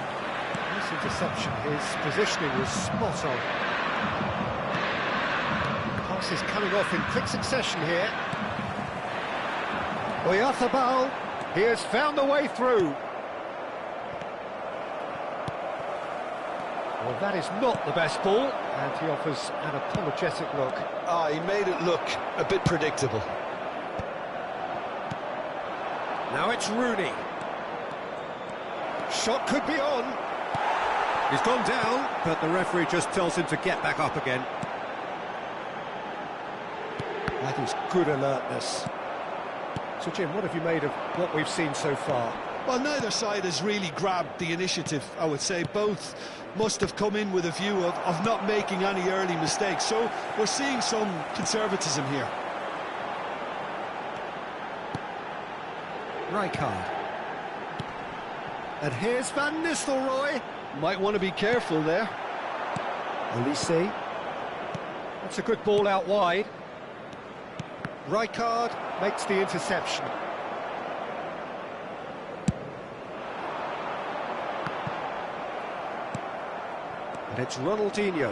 Nice interception. His positioning was spot on. Pass is coming off in quick succession here. Oyarzábal, he has found a way through. Well, that is not the best ball, and he offers an apologetic look. Ah, he made it look a bit predictable. Now it's Rooney. Shot could be on. He's gone down, but the referee just tells him to get back up again. That is good alertness. So, Jim, what have you made of what we've seen so far? Well, neither side has really grabbed the initiative, I would say. Both must have come in with a view of not making any early mistakes. So we're seeing some conservatism here. Rijkaard. And here's Van Nistelrooy. Might want to be careful there. Olise. That's a good ball out wide. Rijkaard makes the interception. And it's Ronaldinho.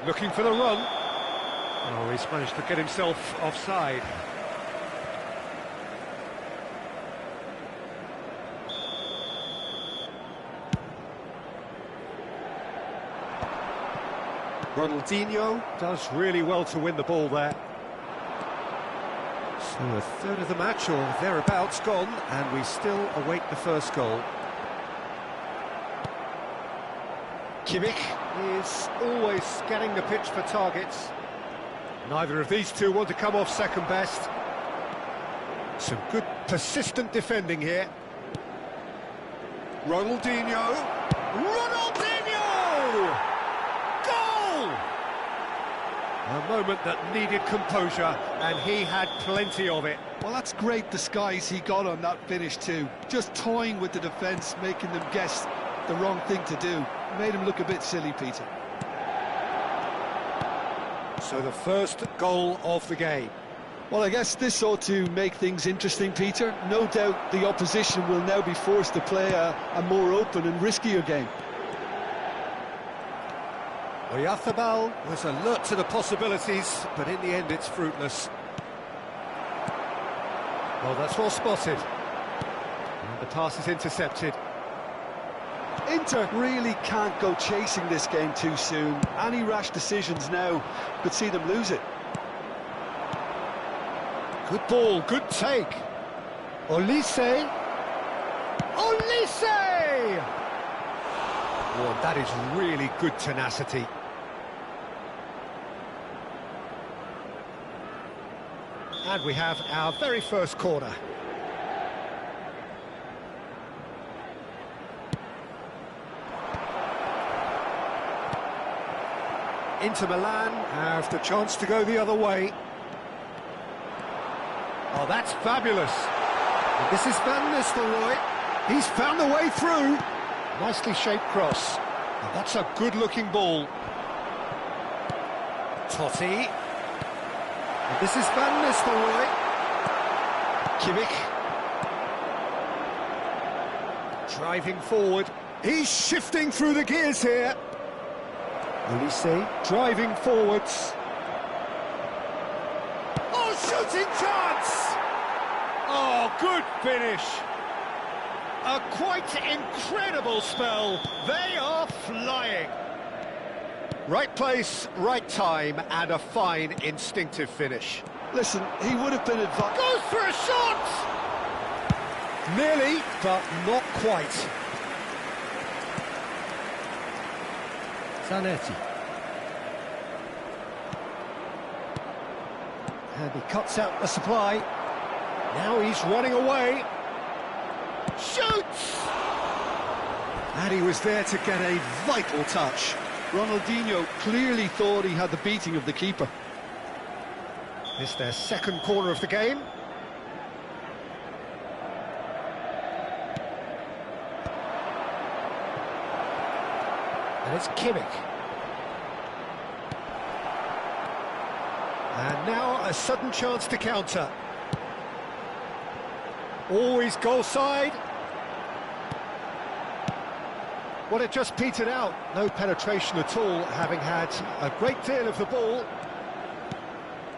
Looking for the run. Oh, he's managed to get himself offside. Ronaldinho does really well to win the ball there. So a third of the match or thereabouts gone, and we still await the first goal. Kimmich is always scanning the pitch for targets. Neither of these two want to come off second best. Some good persistent defending here. Ronaldinho. Ronaldinho! Goal! A moment that needed composure, and he had plenty of it. Well, that's great disguise he got on that finish too. Just toying with the defence, making them guess the wrong thing to do. Made him look a bit silly, Peter. So the first goal of the game. Well, I guess this ought to make things interesting, Peter. No doubt the opposition will now be forced to play a more open and riskier game. Oyarzábal was alert to the possibilities, but in the end it's fruitless. Well, that's well spotted. And the pass is intercepted. Inter really can't go chasing this game too soon. Any rash decisions now could see them lose it. Good ball, good take. Olise. Olise! Oh, that is really good tenacity. And we have our very first corner. Inter Milan have the chance to go the other way. Oh, that's fabulous. And this is Van Nistelrooy. He's found a way through. Nicely shaped cross. And that's a good-looking ball. Totti. And this is Van Nistelrooy. Kimmich. Driving forward. He's shifting through the gears here. Olise driving forwards. Oh, shooting chance! Oh, good finish. A quite incredible spell. They are flying. Right place, right time, and a fine instinctive finish. Listen, he would have been advised. Goes for a shot! Nearly, but not quite. Zanetti. And he cuts out the supply. Now he's running away. Shoots! And he was there to get a vital touch. Ronaldinho clearly thought he had the beating of the keeper. It's their second corner of the game. And it's Kimmich. And now a sudden chance to counter. Always goal side. Well, it just petered out. No penetration at all, having had a great deal of the ball.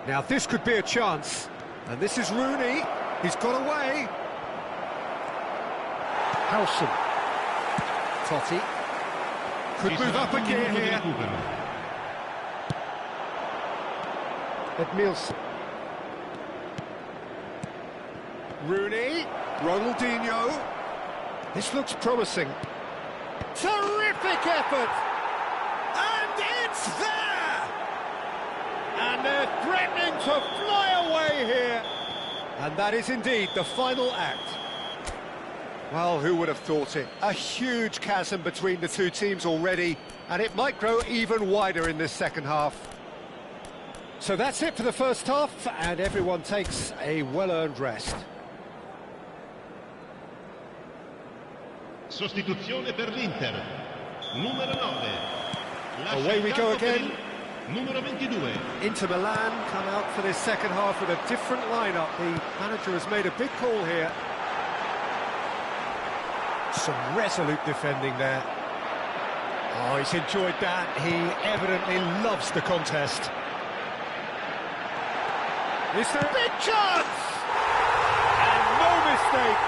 Now this could be a chance. And this is Rooney. He's got away. Howson. Totti. Could move up a gear here. Edmilson. Rooney. Ronaldinho. This looks promising. Terrific effort! And it's there! And they're threatening to fly away here. And that is indeed the final act. Well, who would have thought it? A huge chasm between the two teams already, and it might grow even wider in this second half. So that's it for the first half, and everyone takes a well-earned rest. Sostituzione per l'Inter. Numero 9. Away we go again. Numero 22. Inter Milan come out for this second half with a different lineup. The manager has made a big call here. Some resolute defending there. Oh, he's enjoyed that. He evidently loves the contest. Is there a big chance? And no mistake.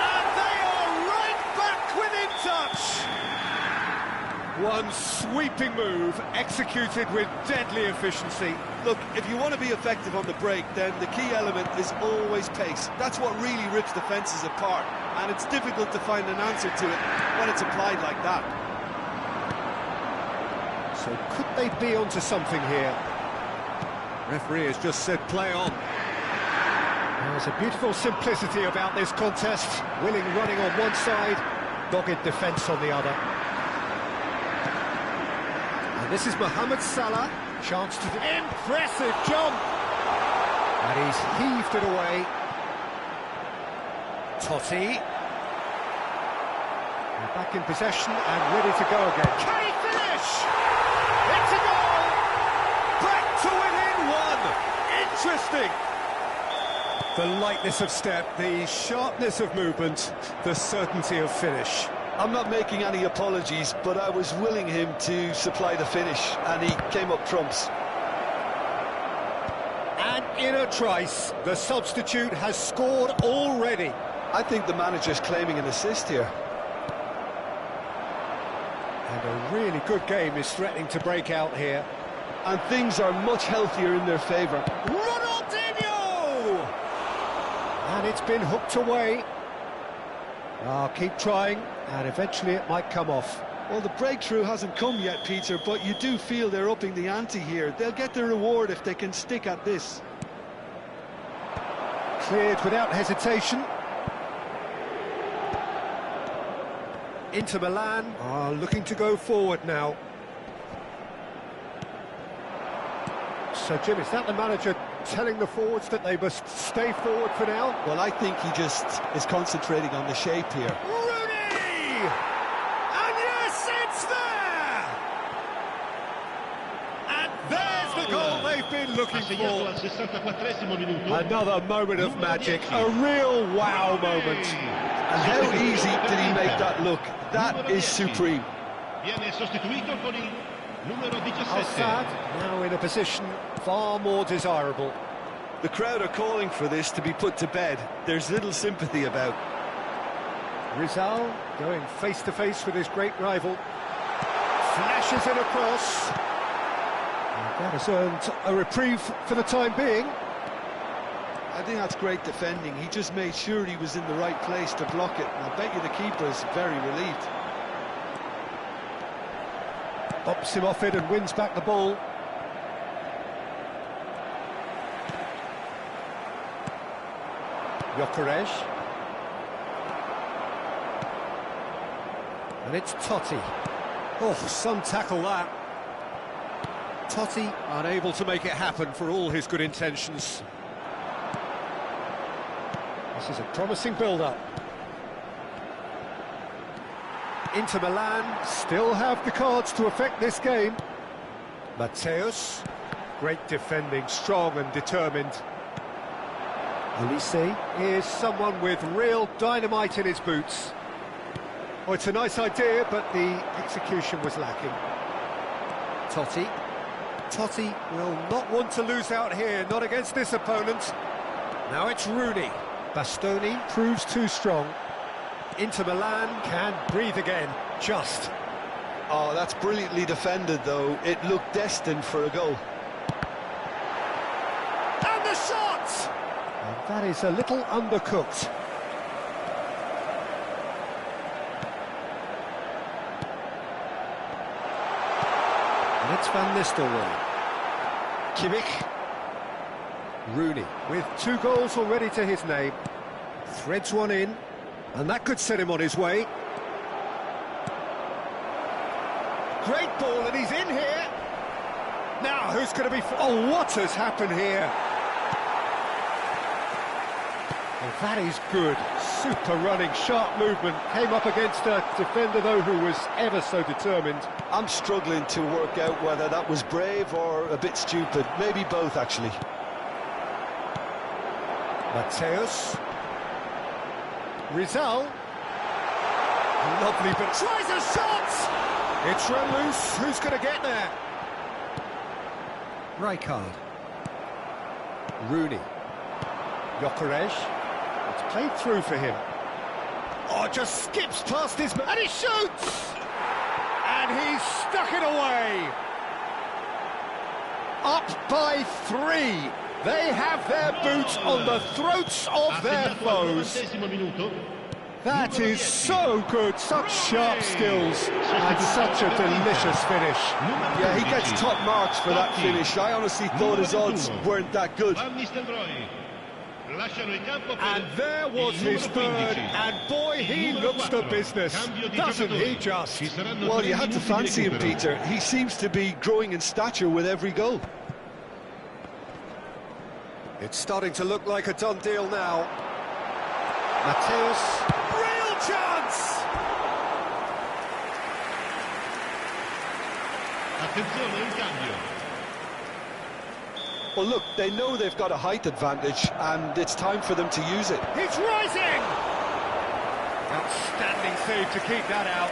And they are right back within touch. One sweeping move, executed with deadly efficiency. Look, if you want to be effective on the break, then the key element is always pace. That's what really rips defences apart, and it's difficult to find an answer to it when it's applied like that. So could they be onto something here? Referee has just said play on. There's a beautiful simplicity about this contest. Willing running on one side, dogged defence on the other. And this is Mohamed Salah. Chance to... Impressive jump! And he's heaved it away. Totti. And back in possession and ready to go again. Can he finish? It's a goal! Back to within one! Interesting! The lightness of step, the sharpness of movement, the certainty of finish. I'm not making any apologies, but I was willing him to supply the finish, and he came up trumps. And in a trice, the substitute has scored already. I think the manager's claiming an assist here. And a really good game is threatening to break out here. And things are much healthier in their favour. Ronaldinho! And it's been hooked away. I'll keep trying, and eventually it might come off. Well, the breakthrough hasn't come yet, Peter, but you do feel they're upping the ante here. They'll get their reward if they can stick at this. Cleared without hesitation. Inter Milan are looking to go forward now. So, Jim, is that the manager telling the forwards that they must stay forward for now? Well, I think he just is concentrating on the shape here. Rooney! And yes, it's there! And there's the goal they've been looking for. Another moment of magic, a real wow moment. And how easy did he make that look? That is supreme. Viene sostituito con il numero 17. Assad now in a position far more desirable. The crowd are calling for this to be put to bed. There's little sympathy about. Rizal going face-to-face with his great rival. Flashes it across. And that has earned a reprieve for the time being. I think that's great defending. He just made sure he was in the right place to block it. And I bet you the keeper is very relieved. Bops him off it and wins back the ball. Gyökeres. And it's Totti. Oh, some tackle that. Totti unable to make it happen for all his good intentions. This is a promising build-up. Inter Milan still have the cards to affect this game. Matthäus, great defending, strong and determined. Olise is someone with real dynamite in his boots. Oh, it's a nice idea, but the execution was lacking. Totti. Totti will not want to lose out here, not against this opponent. Now it's Rooney. Bastoni proves too strong. Inter Milan can breathe again, just. Oh, that's brilliantly defended, though. It looked destined for a goal. And the shot! And that is a little undercooked. And it's Van Nistelrooy. Kimmich. Rooney, with 2 goals already to his name. Threads one in, and that could set him on his way. Great ball, and he's in here. Now, who's going to be... Oh, what has happened here? Oh, that is good. Super running, sharp movement. Came up against a defender, though, who was ever so determined. I'm struggling to work out whether that was brave or a bit stupid. Maybe both, actually. Matthäus. Rizal. Lovely, but tries a shot! It's run loose. Who's going to get there? Rijkaard. Rooney. Gyökeres. It's played through for him. Oh, just skips past his... And he shoots! And he's stuck it away. Up by 3. They have their boots on the throats of their foes. That is so good, such sharp skills, and such a delicious finish. Yeah, he gets top marks for that finish. I honestly thought his odds weren't that good. And there was his third, and boy, he looks the business, doesn't he just? Well, you had to fancy him, Peter. He seems to be growing in stature with every goal. It's starting to look like a done deal now. Matthäus, real chance! Attenzione, un cambio. Well, look, they know they've got a height advantage, and it's time for them to use it. He's rising! Outstanding save to keep that out.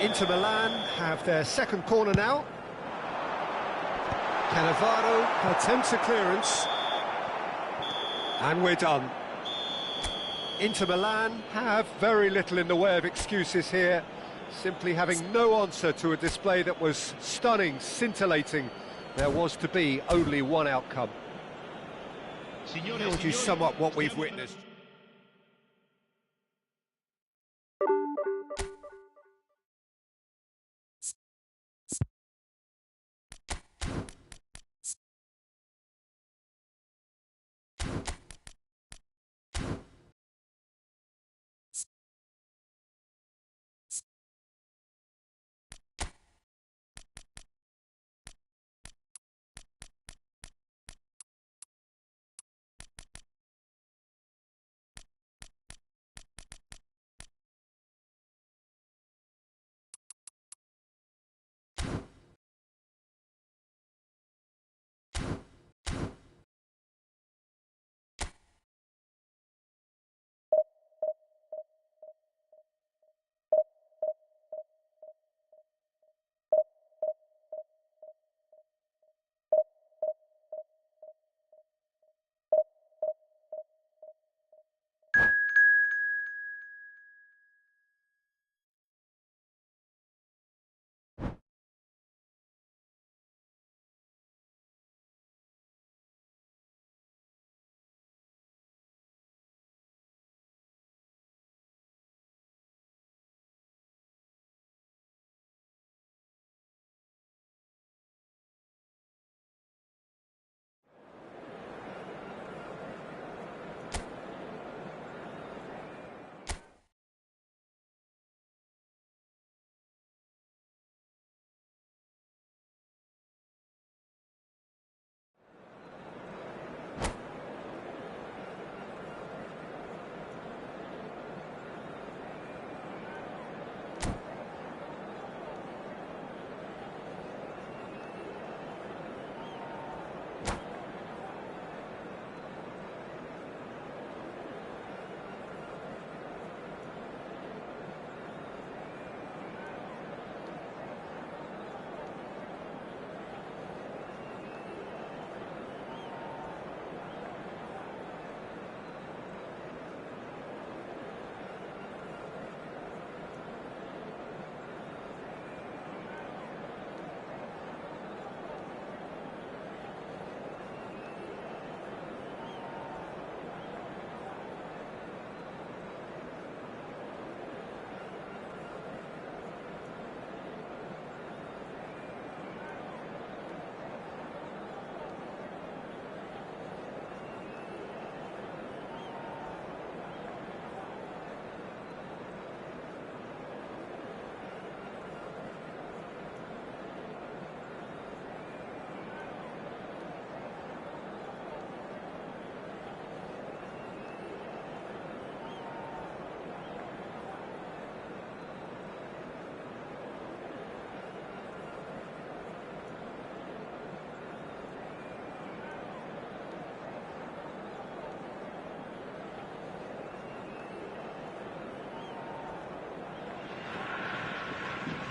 Inter Milan have their second corner now. Cannavaro attempts a clearance. And we're done. Inter Milan have very little in the way of excuses here, simply having no answer to a display that was stunning, scintillating. There was to be only one outcome. How would you sum up what we've witnessed?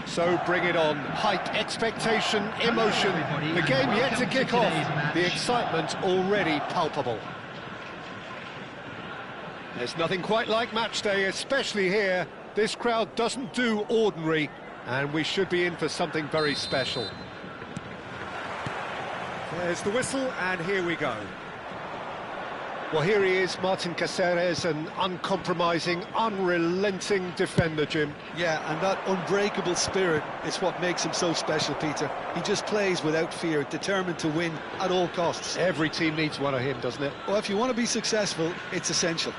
So bring it on. Hype, expectation, emotion. The game yet to kick off. The excitement already palpable. There's nothing quite like match day, especially here. This crowd doesn't do ordinary, and we should be in for something very special. There's the whistle, and here we go. Well, here he is, Martin Caceres, an uncompromising, unrelenting defender, Jim. Yeah, and that unbreakable spirit is what makes him so special, Peter. He just plays without fear, determined to win at all costs. Every team needs one of him, doesn't it? Well, if you want to be successful, it's essential.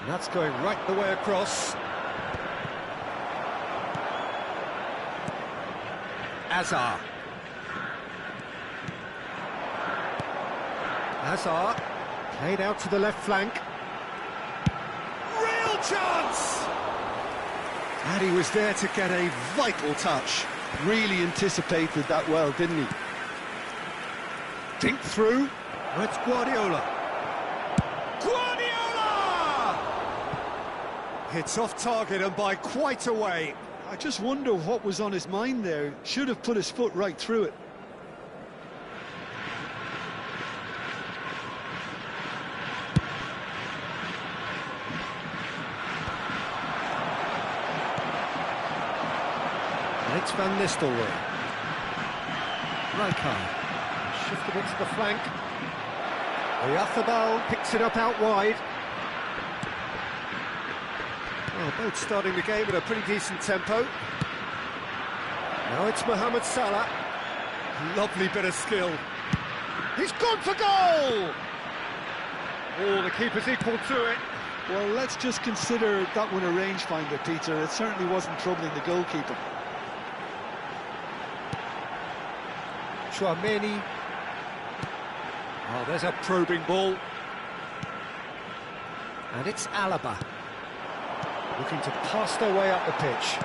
That's going right the way across. Azar. Azar, played out to the left flank. Real chance! And he was there to get a vital touch. Really anticipated that well, didn't he? Dink through. It's Guardiola. It's off target and by quite a way. I just wonder what was on his mind there. Should have put his foot right through it. It's Van Nistelrooy. Ryger. Shifted it to the flank. Oyarzábal picks it up out wide. Well, both starting the game at a pretty decent tempo. Now it's Mohamed Salah. Lovely bit of skill. He's gone for goal! Oh, the keeper's equal to it. Well, let's just consider that one a rangefinder, Peter. It certainly wasn't troubling the goalkeeper. Chouameni. Oh, there's a probing ball. And it's Alaba. Looking to pass their way up the pitch.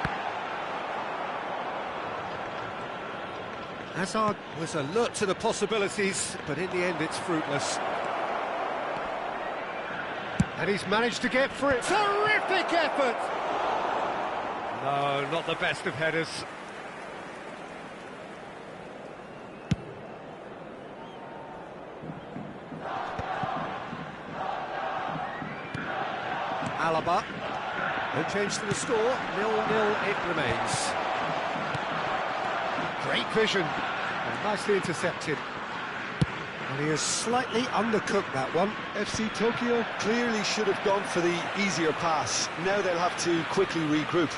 Hazard was alert to the possibilities, but in the end it's fruitless. And he's managed to get for it. Terrific effort! No, not the best of headers. Alaba. No change to the score, 0-0 it remains. Great vision, and nicely intercepted. And he has slightly undercooked that one. FC Tokyo clearly should have gone for the easier pass. Now they'll have to quickly regroup.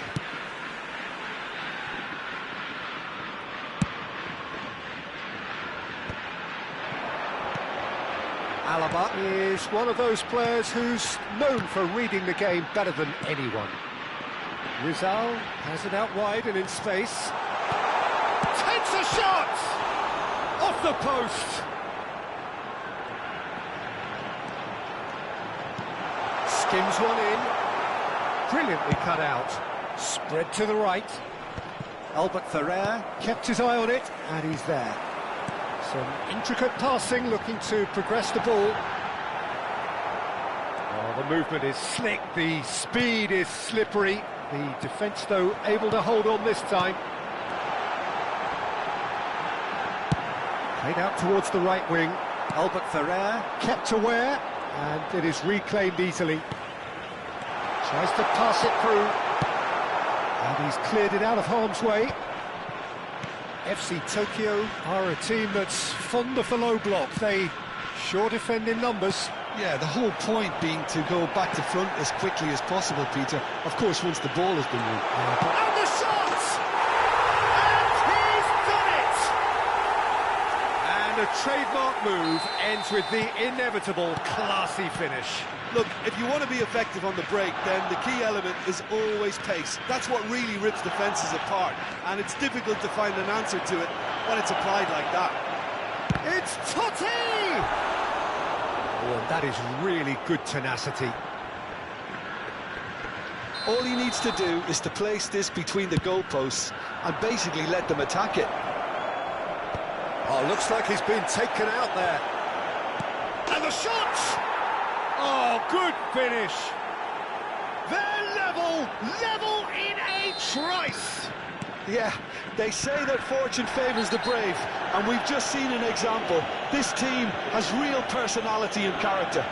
Alaba is one of those players who's known for reading the game better than anyone. Rizal has it out wide and in space. Takes a shot! Off the post! Skims one in. Brilliantly cut out. Spread to the right. Albert Ferrer kept his eye on it, and he's there. Some intricate passing, looking to progress the ball. Oh, the movement is slick, the speed is slippery. The defence, though, able to hold on this time. Played out towards the right wing. Albert Ferrer kept aware, and it is reclaimed easily. Tries to pass it through, and he's cleared it out of harm's way. FC Tokyo are a team that's fond of the low block. They sure defend in numbers. Yeah, the whole point being to go back to front as quickly as possible, Peter. Of course, once the ball has been moved. And the shot! And he's done it! And a trademark move ends with the inevitable classy finish. Look, if you want to be effective on the break, then the key element is always pace. That's what really rips defences apart, and it's difficult to find an answer to it when it's applied like that. It's Totti! and that is really good tenacity. All he needs to do is to place this between the goalposts and basically let them attack it. Oh, looks like he's been taken out there. And the shot! Oh, good finish. They're level in a trice. Yeah, they say that fortune favours the brave, and we've just seen an example. This team has real personality and character.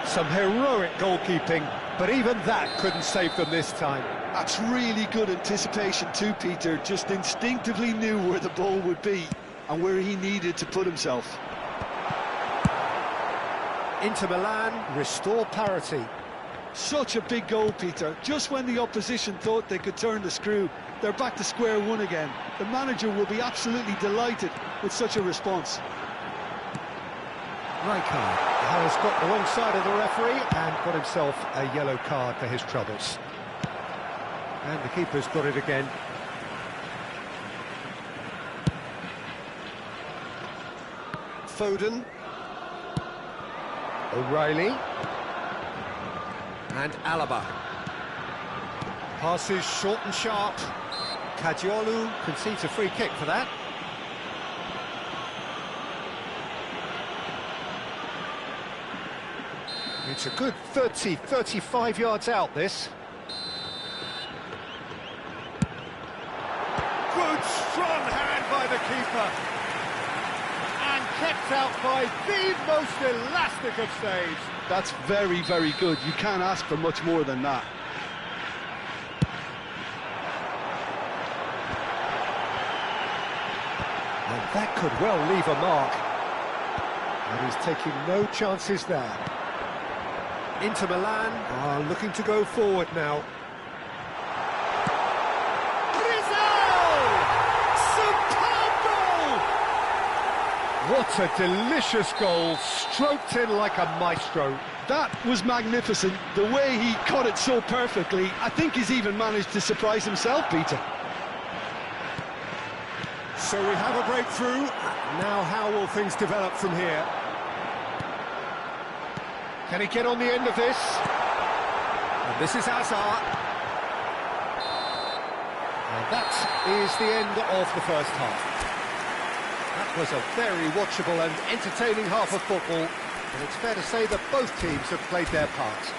Some heroic goalkeeping, but even that couldn't save them this time. That's really good anticipation too, Peter. Just instinctively knew where the ball would be and where he needed to put himself. Inter Milan restore parity. Such a big goal, Peter. Just when the opposition thought they could turn the screw, they're back to square one again. The manager will be absolutely delighted with such a response. Ryger has got the wrong side of the referee and got himself a yellow card for his troubles. And the keeper's got it again. Foden. O'Reilly. And Alaba. Passes short and sharp. Kajiolu concedes a free kick for that. It's a good 35 yards out, this. Good, strong hand by the keeper. And kept out by the most elastic of saves. That's very, very good. You can't ask for much more than that. And that could well leave a mark. And he's taking no chances there. Inter Milan are looking to go forward now. Superb goal! What a delicious goal, stroked in like a maestro. That was magnificent. The way he caught it so perfectly, I think he's even managed to surprise himself, Peter. So we have a breakthrough. Now how will things develop from here? Can he get on the end of this? And this is Hazard. And that is the end of the first half. That was a very watchable and entertaining half of football, and it's fair to say that both teams have played their part.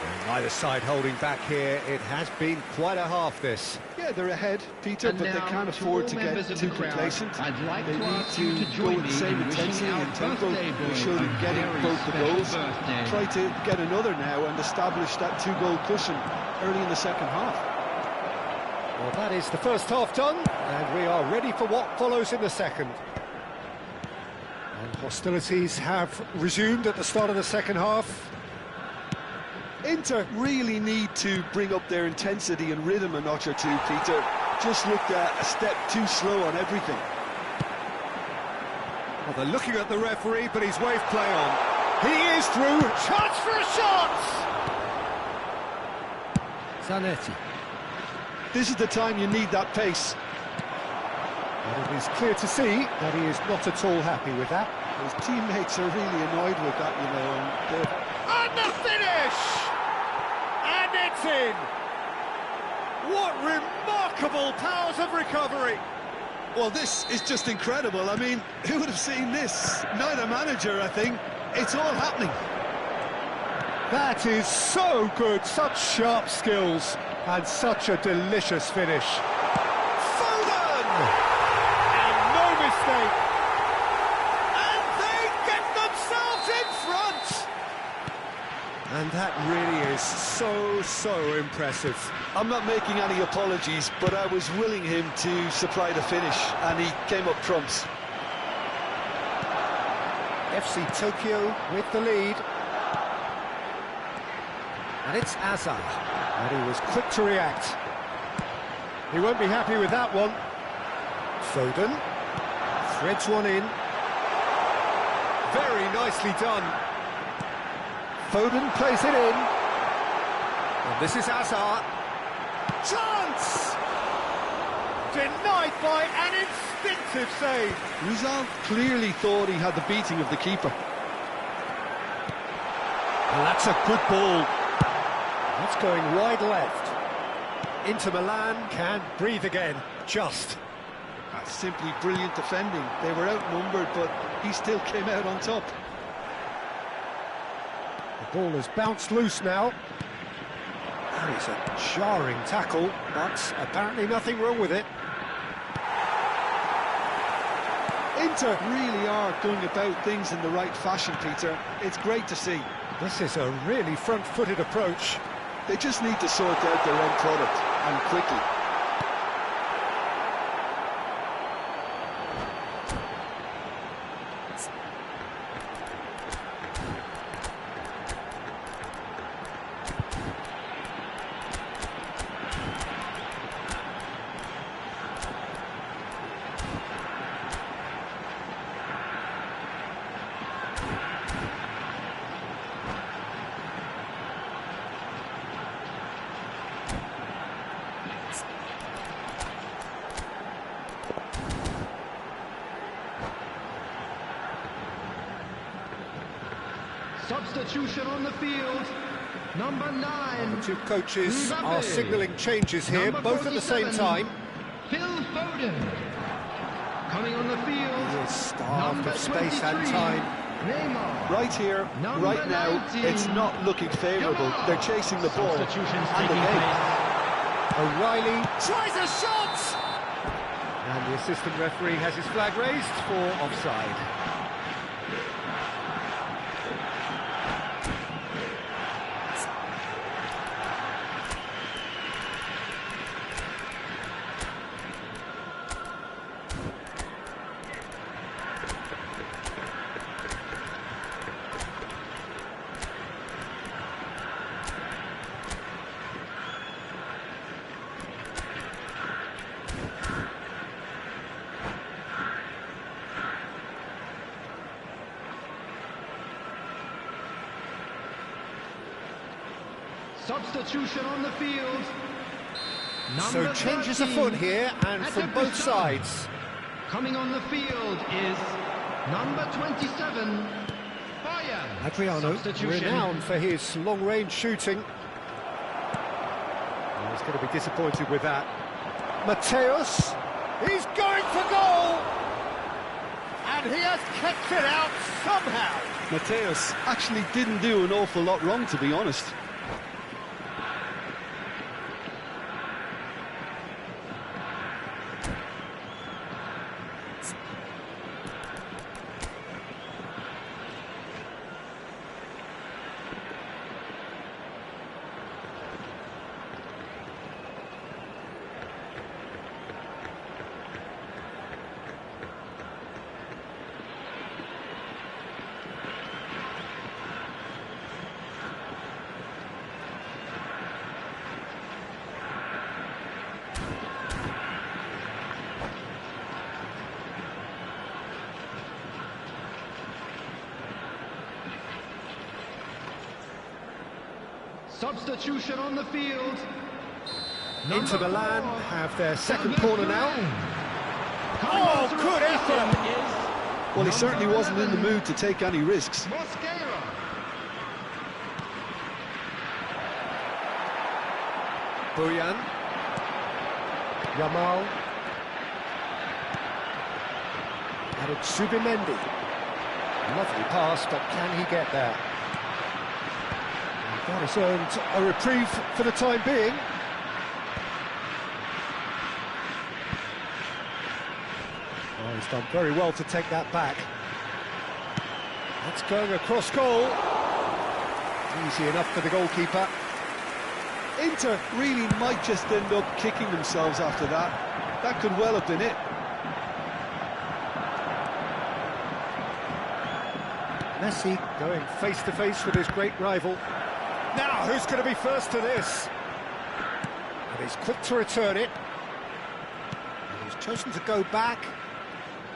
And neither side holding back here. It has been quite a half, this. Yeah, they're ahead, Peter, but they can't afford to get too complacent. They need to go with the same intensity and tempo they showed in getting both the goals. Try to get another now and establish that two-goal cushion early in the second half. Well, that is the first half done, and we are ready for what follows in the second. And hostilities have resumed at the start of the second half. Inter really need to bring up their intensity and rhythm a notch or two, Peter. Just looked a step too slow on everything. Well, they're looking at the referee, but he's waved play on. He is through. Chance for a shot! Zanetti. This is the time you need that pace. And it is clear to see that he is not at all happy with that. His teammates are really annoyed with that, you know. And the finish! And it's in! What remarkable powers of recovery! Well, this is just incredible. I mean, who would have seen this? Neither manager, I think. It's all happening. That is so good, such sharp skills, and such a delicious finish. Foden! And no mistake! And they get themselves in front! And that really is so impressive. I'm not making any apologies, but I was willing him to supply the finish, and he came up trumps. FC Tokyo with the lead. And it's Hazard, and he was quick to react. He won't be happy with that one. Foden threads one in. Very nicely done. Foden plays it in. And this is Hazard. Chance! Denied by an instinctive save. Rizal clearly thought he had the beating of the keeper. And that's a good ball. That's going wide left. Inter Milan can breathe again, just. That's simply brilliant defending. They were outnumbered, but he still came out on top. The ball has bounced loose now. That is a jarring tackle, but apparently nothing wrong with it. Inter really are going about things in the right fashion, Peter. It's great to see. This is a really front-footed approach. They just need to sort out their end product, and quickly. Substitution on the field, number 9. The two coaches Mbappe. are signalling changes here, Number both at the same 47, time. Phil Foden. Coming on the field, He is starved number of space and 23, time. Neymar. Right here, Number right now, 19. it's not looking favourable. They're chasing the ball Substitutions and the taking game. place. O'Reilly tries a shot! And the assistant referee has his flag raised for offside. Substitution on the field. So Number changes 13, afoot here, and from both Berjuang. sides. Coming on the field is number 27, Bayern. Adriano, Substitution. renowned for his long-range shooting. Oh, he's going to be disappointed with that. Mateus, he's going for goal! And he has kept it out somehow. Mateus actually didn't do an awful lot wrong, to be honest. Substitution on the field. Inter Number Milan 4, have their second corner now. Coming Oh, on to good replace effort. him is Well, he certainly number wasn't in the 11, mood to take any risks. Mosquera. Bojan. Yamal. And it's Subimendi. Lovely pass, but can he get there? And that has earned a reprieve for the time being. Oh, he's done very well to take that back. That's going across goal. Easy enough for the goalkeeper. Inter really might just end up kicking themselves after that. That could well have been it. Messi going face-to-face with his great rival. Now, who's going to be first to this? And he's quick to return it. And he's chosen to go back.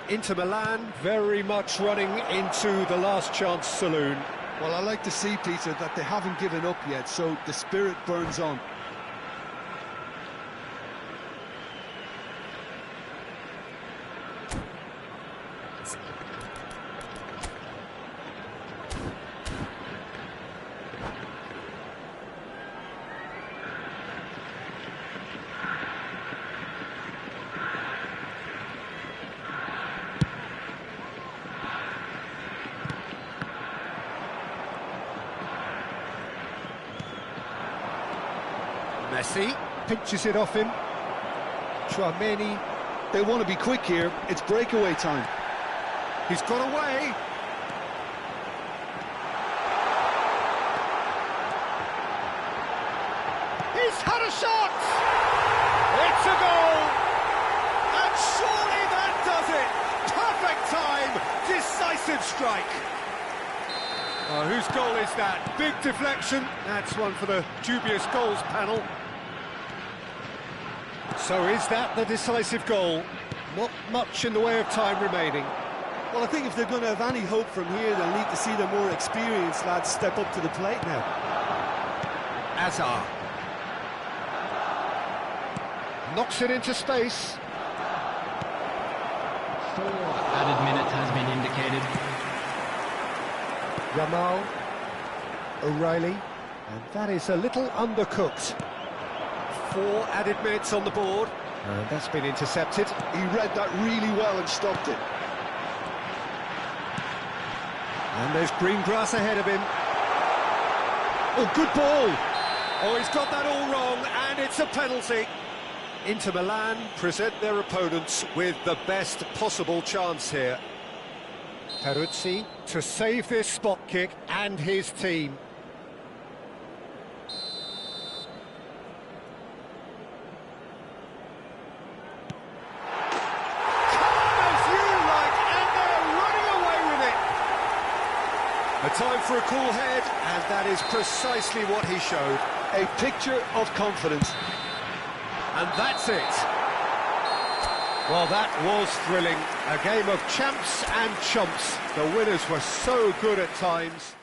Inter Milan very much running into the last chance saloon. Well, I like to see, Peter, that they haven't given up yet, so the spirit burns on. Messi pinches it off him. Chouameni. They want to be quick here. It's breakaway time. He's got away. He's had a shot! It's a goal! And surely that does it! Perfect time! Decisive strike! Oh, whose goal is that? Big deflection. That's one for the dubious goals panel. So is that the decisive goal? Not much in the way of time remaining. Well, I think if they're going to have any hope from here, they'll need to see the more experienced lads step up to the plate now. Azar. Knocks it into space. 4 added minutes has been indicated. Yamal. O'Reilly. And that is a little undercooked. 4 added minutes on the board. And that's been intercepted. He read that really well and stopped it. And there's green grass ahead of him. Oh, good ball. Oh, he's got that all wrong, and it's a penalty. Inter Milan present their opponents with the best possible chance here. Peruzzi to save this spot kick and his team. A time for a cool head, and that is precisely what he showed. A picture of confidence. And that's it. Well, that was thrilling. A game of champs and chumps. The winners were so good at times.